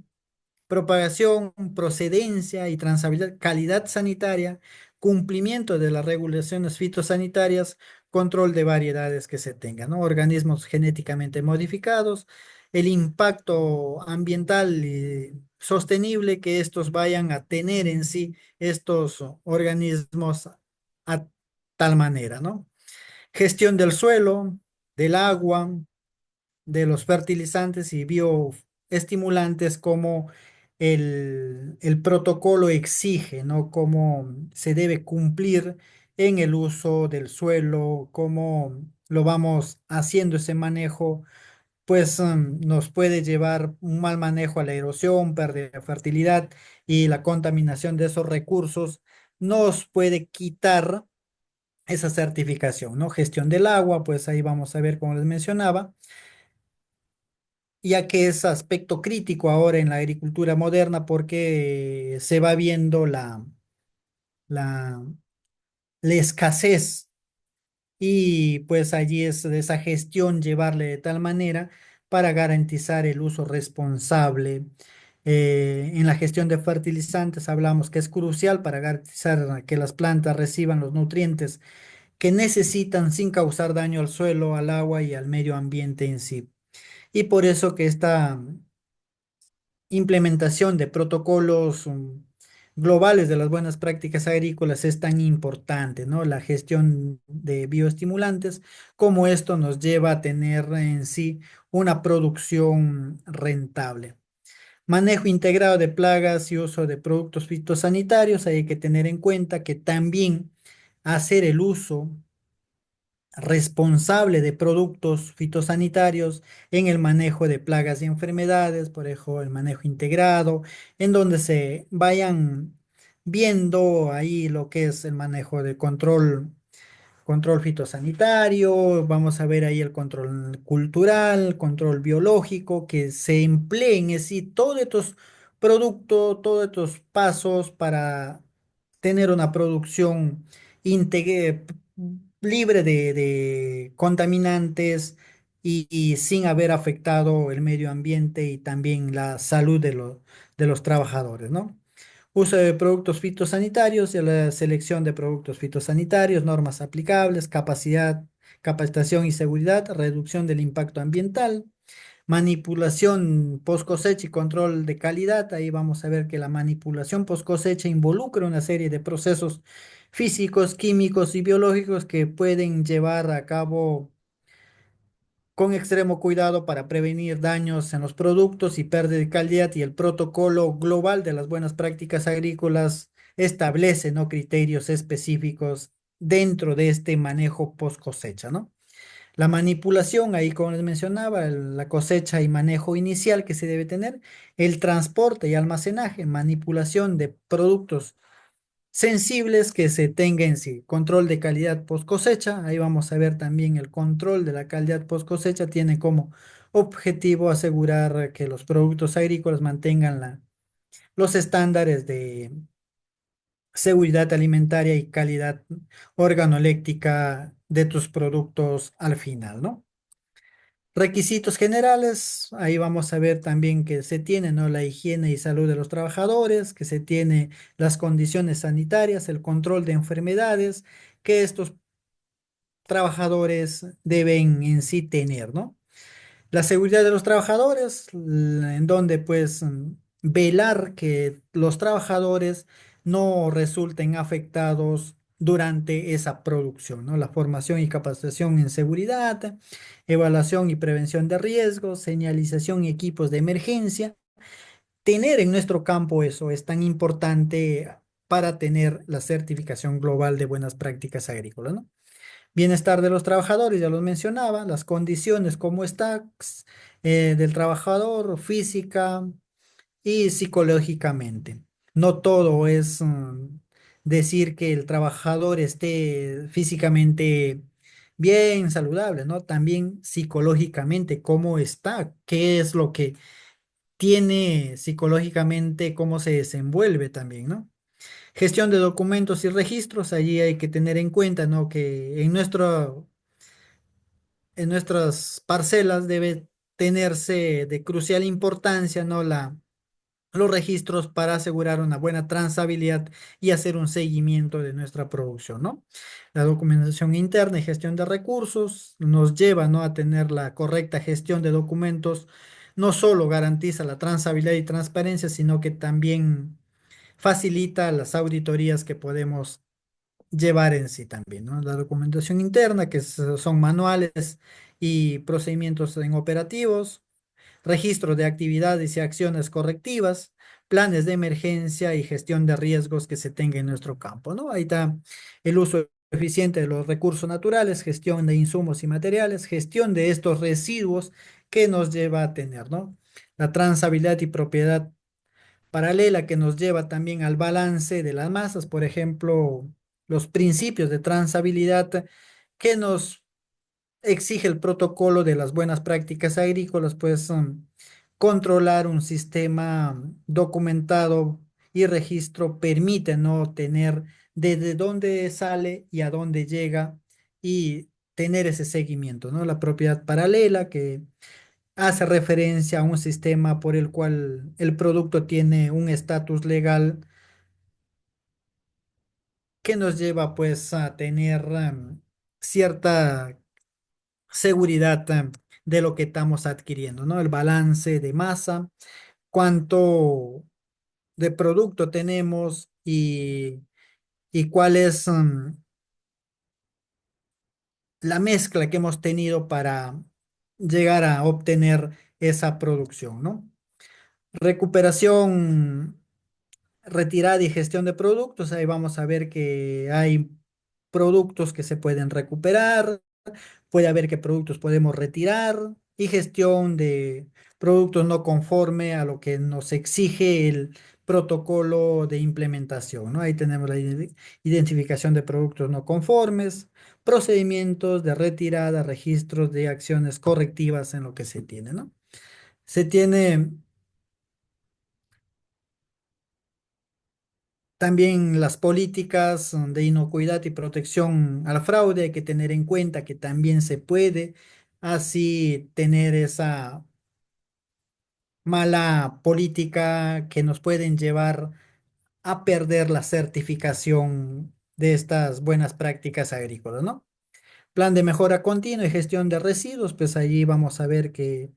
propagación, procedencia y trazabilidad, calidad sanitaria, cumplimiento de las regulaciones fitosanitarias, control de variedades que se tengan, ¿no? Organismos genéticamente modificados, el impacto ambiental y sostenible que estos vayan a tener en sí estos organismos a tal manera, ¿no? Gestión del suelo, del agua, de los fertilizantes y bioestimulantes como el protocolo exige, ¿no? Cómo se debe cumplir en el uso del suelo, cómo lo vamos haciendo ese manejo, pues nos puede llevar un mal manejo a la erosión, pérdida de fertilidad y la contaminación de esos recursos nos puede quitar esa certificación, ¿no? Gestión del agua, pues ahí vamos a ver, como les mencionaba, ya que es aspecto crítico ahora en la agricultura moderna porque se va viendo la, la escasez y pues allí es de esa gestión llevarle de tal manera para garantizar el uso responsable. En la gestión de fertilizantes hablamos que es crucial para garantizar que las plantas reciban los nutrientes que necesitan sin causar daño al suelo, al agua y al medio ambiente en sí. Y por eso que esta implementación de protocolos globales de las buenas prácticas agrícolas es tan importante, ¿no? La gestión de bioestimulantes, como esto nos lleva a tener en sí una producción rentable. Manejo integrado de plagas y uso de productos fitosanitarios, hay que tener en cuenta que también hacer el uso responsable de productos fitosanitarios en el manejo de plagas y enfermedades, por ejemplo, el manejo integrado, en donde se vayan viendo ahí lo que es el manejo de control fitosanitario, vamos a ver ahí el control cultural, control biológico, que se empleen así todos estos productos, todos estos pasos para tener una producción libre de contaminantes y sin haber afectado el medio ambiente y también la salud de los trabajadores, ¿no? Uso de productos fitosanitarios y la selección de productos fitosanitarios, normas aplicables, capacitación y seguridad, reducción del impacto ambiental, manipulación post cosecha y control de calidad. Ahí vamos a ver que la manipulación post cosecha involucra una serie de procesos físicos, químicos y biológicos que pueden llevar a cabo con extremo cuidado para prevenir daños en los productos y pérdida de calidad, y el protocolo global de las buenas prácticas agrícolas establece, ¿no? criterios específicos dentro de este manejo post cosecha, ¿no? La manipulación, ahí como les mencionaba, la cosecha y manejo inicial que se debe tener, el transporte y almacenaje, manipulación de productos sensibles que se tenga en sí. Control de calidad post cosecha. Ahí vamos a ver también el control de la calidad post cosecha. Tiene como objetivo asegurar que los productos agrícolas mantengan los estándares de seguridad alimentaria y calidad organoléptica de tus productos al final, ¿no? Requisitos generales, ahí vamos a ver también que se tiene, ¿no? La higiene y salud de los trabajadores, que se tiene las condiciones sanitarias, el control de enfermedades que estos trabajadores deben en sí tener, ¿no? La seguridad de los trabajadores, en donde pues velar que los trabajadores no resulten afectados durante esa producción, ¿no? La formación y capacitación en seguridad, evaluación y prevención de riesgos, señalización y equipos de emergencia. Tener en nuestro campo eso es tan importante para tener la certificación global de buenas prácticas agrícolas, ¿no? Bienestar de los trabajadores, ya los mencionaba, las condiciones, cómo está del trabajador física y psicológicamente. No todo es decir que el trabajador esté físicamente bien, saludable, ¿no? También psicológicamente, cómo está, qué es lo que tiene psicológicamente, cómo se desenvuelve también, ¿no? Gestión de documentos y registros, allí hay que tener en cuenta, ¿no? Que en nuestras parcelas debe tenerse de crucial importancia, ¿no? Los registros para asegurar una buena trazabilidad y hacer un seguimiento de nuestra producción, ¿no? La documentación interna y gestión de recursos nos lleva, ¿no? A tener la correcta gestión de documentos. No solo garantiza la trazabilidad y transparencia, sino que también facilita las auditorías que podemos llevar en sí también, ¿no? La documentación interna, que son manuales y procedimientos en operativos, registro de actividades y acciones correctivas, planes de emergencia y gestión de riesgos que se tenga en nuestro campo, ¿no? Ahí está el uso eficiente de los recursos naturales, gestión de insumos y materiales, gestión de estos residuos que nos lleva a tener, ¿no? La transabilidad y propiedad paralela que nos lleva también al balance de las masas, por ejemplo, los principios de transabilidad que nos exige el protocolo de las buenas prácticas agrícolas, pues controlar un sistema documentado y registro permite no tener desde dónde sale y a dónde llega y tener ese seguimiento, ¿no? La propiedad paralela que hace referencia a un sistema por el cual el producto tiene un estatus legal que nos lleva pues a tener cierta seguridad de lo que estamos adquiriendo, ¿no? El balance de masa, cuánto de producto tenemos y cuál es la mezcla que hemos tenido para llegar a obtener esa producción, ¿no? Recuperación, retirada y gestión de productos. Ahí vamos a ver que hay productos que se pueden recuperar, puede haber qué productos podemos retirar y gestión de productos no conforme a lo que nos exige el protocolo de implementación, ¿no? Ahí tenemos la identificación de productos no conformes, procedimientos de retirada, registros de acciones correctivas en lo que se tiene, ¿no? Se tiene también las políticas de inocuidad y protección al fraude. Hay que tener en cuenta que también se puede así tener esa mala política que nos pueden llevar a perder la certificación de estas buenas prácticas agrícolas, ¿no? Plan de mejora continua y gestión de residuos, pues allí vamos a ver que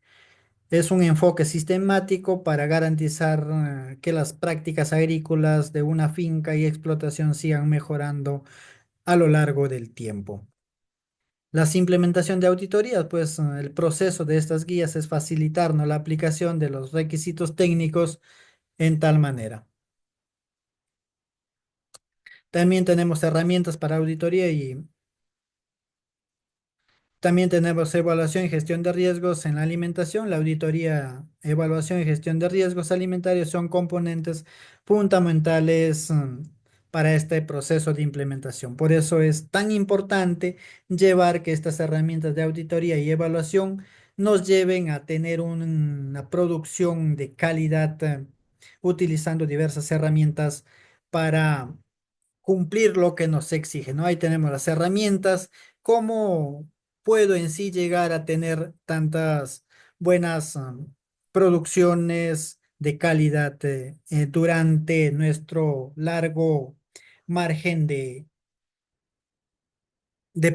es un enfoque sistemático para garantizar que las prácticas agrícolas de una finca y explotación sigan mejorando a lo largo del tiempo. La implementación de auditorías, pues el proceso de estas guías es facilitarnos la aplicación de los requisitos técnicos en tal manera. También tenemos herramientas para auditoría y también tenemos evaluación y gestión de riesgos en la alimentación. La auditoría, evaluación y gestión de riesgos alimentarios son componentes fundamentales para este proceso de implementación. Por eso es tan importante llevar que estas herramientas de auditoría y evaluación nos lleven a tener una producción de calidad utilizando diversas herramientas para cumplir lo que nos exige, ¿no? Ahí tenemos las herramientas como puedo en sí llegar a tener tantas buenas producciones de calidad durante nuestro largo margen de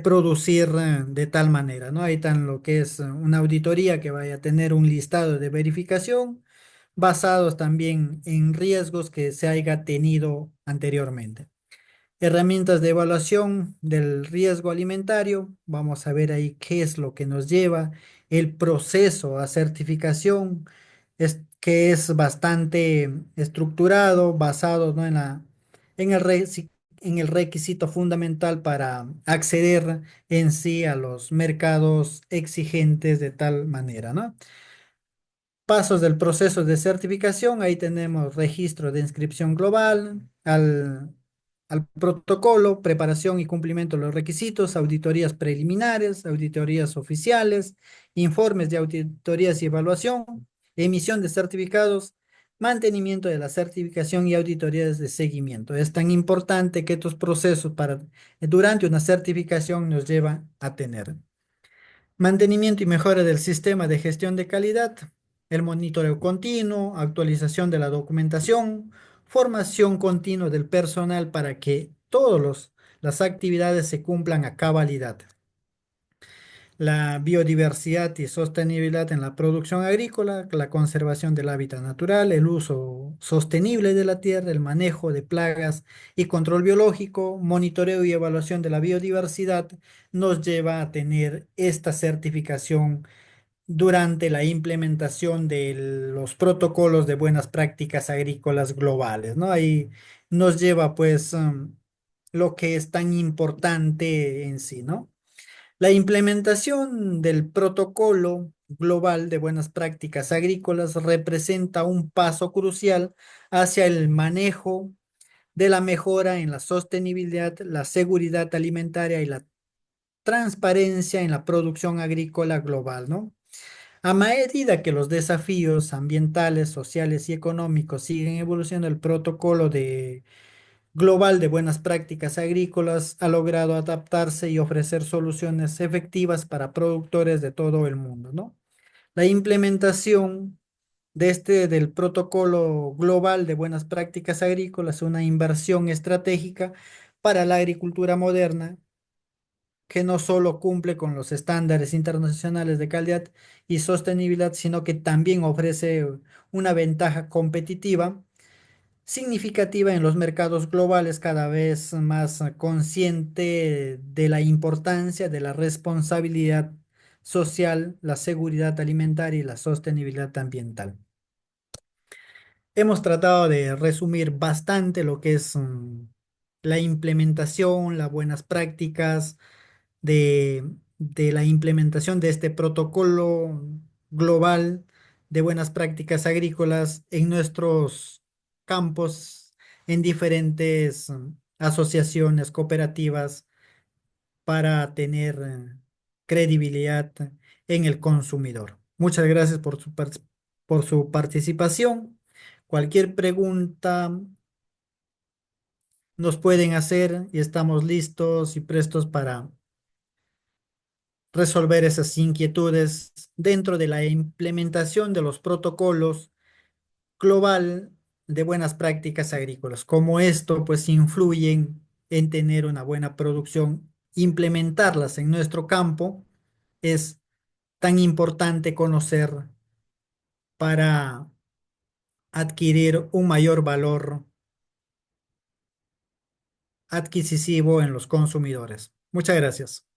producir de tal manera, ¿no? Hay tan lo que es una auditoría que vaya a tener un listado de verificación basados también en riesgos que se haya tenido anteriormente. Herramientas de evaluación del riesgo alimentario. Vamos a ver ahí qué es lo que nos lleva el proceso a certificación, que es bastante estructurado, basado, ¿no? en el, en el requisito fundamental para acceder en sí a los mercados exigentes de tal manera, ¿no? Pasos del proceso de certificación, ahí tenemos registro de inscripción global, al protocolo, preparación y cumplimiento de los requisitos, auditorías preliminares, auditorías oficiales, informes de auditorías y evaluación, emisión de certificados, mantenimiento de la certificación y auditorías de seguimiento. Es tan importante que estos procesos durante una certificación nos llevan a tener. Mantenimiento y mejora del sistema de gestión de calidad, el monitoreo continuo, actualización de la documentación, formación continua del personal para que todas las actividades se cumplan a cabalidad. La biodiversidad y sostenibilidad en la producción agrícola, la conservación del hábitat natural, el uso sostenible de la tierra, el manejo de plagas y control biológico, monitoreo y evaluación de la biodiversidad, nos lleva a tener esta certificación durante la implementación de los protocolos de buenas prácticas agrícolas globales, ¿no? Ahí nos lleva pues lo que es tan importante en sí, ¿no? La implementación del protocolo global de buenas prácticas agrícolas representa un paso crucial hacia el manejo de la mejora en la sostenibilidad, la seguridad alimentaria y la transparencia en la producción agrícola global, ¿no? A medida que los desafíos ambientales, sociales y económicos siguen evolucionando, el protocolo global de buenas prácticas agrícolas ha logrado adaptarse y ofrecer soluciones efectivas para productores de todo el mundo, ¿no? La implementación del protocolo global de buenas prácticas agrícolas es una inversión estratégica para la agricultura moderna que no solo cumple con los estándares internacionales de calidad y sostenibilidad, sino que también ofrece una ventaja competitiva significativa en los mercados globales, cada vez más consciente de la importancia de la responsabilidad social, la seguridad alimentaria y la sostenibilidad ambiental. Hemos tratado de resumir bastante lo que es la implementación, las buenas prácticas de la implementación de este protocolo global de buenas prácticas agrícolas en nuestros campos, en diferentes asociaciones cooperativas para tener credibilidad en el consumidor. Muchas gracias por su participación. Cualquier pregunta nos pueden hacer y estamos listos y prestos para resolver esas inquietudes dentro de la implementación de los protocolos global de buenas prácticas agrícolas. Como esto pues influyen en tener una buena producción, implementarlas en nuestro campo es tan importante conocer para adquirir un mayor valor adquisitivo en los consumidores. Muchas gracias.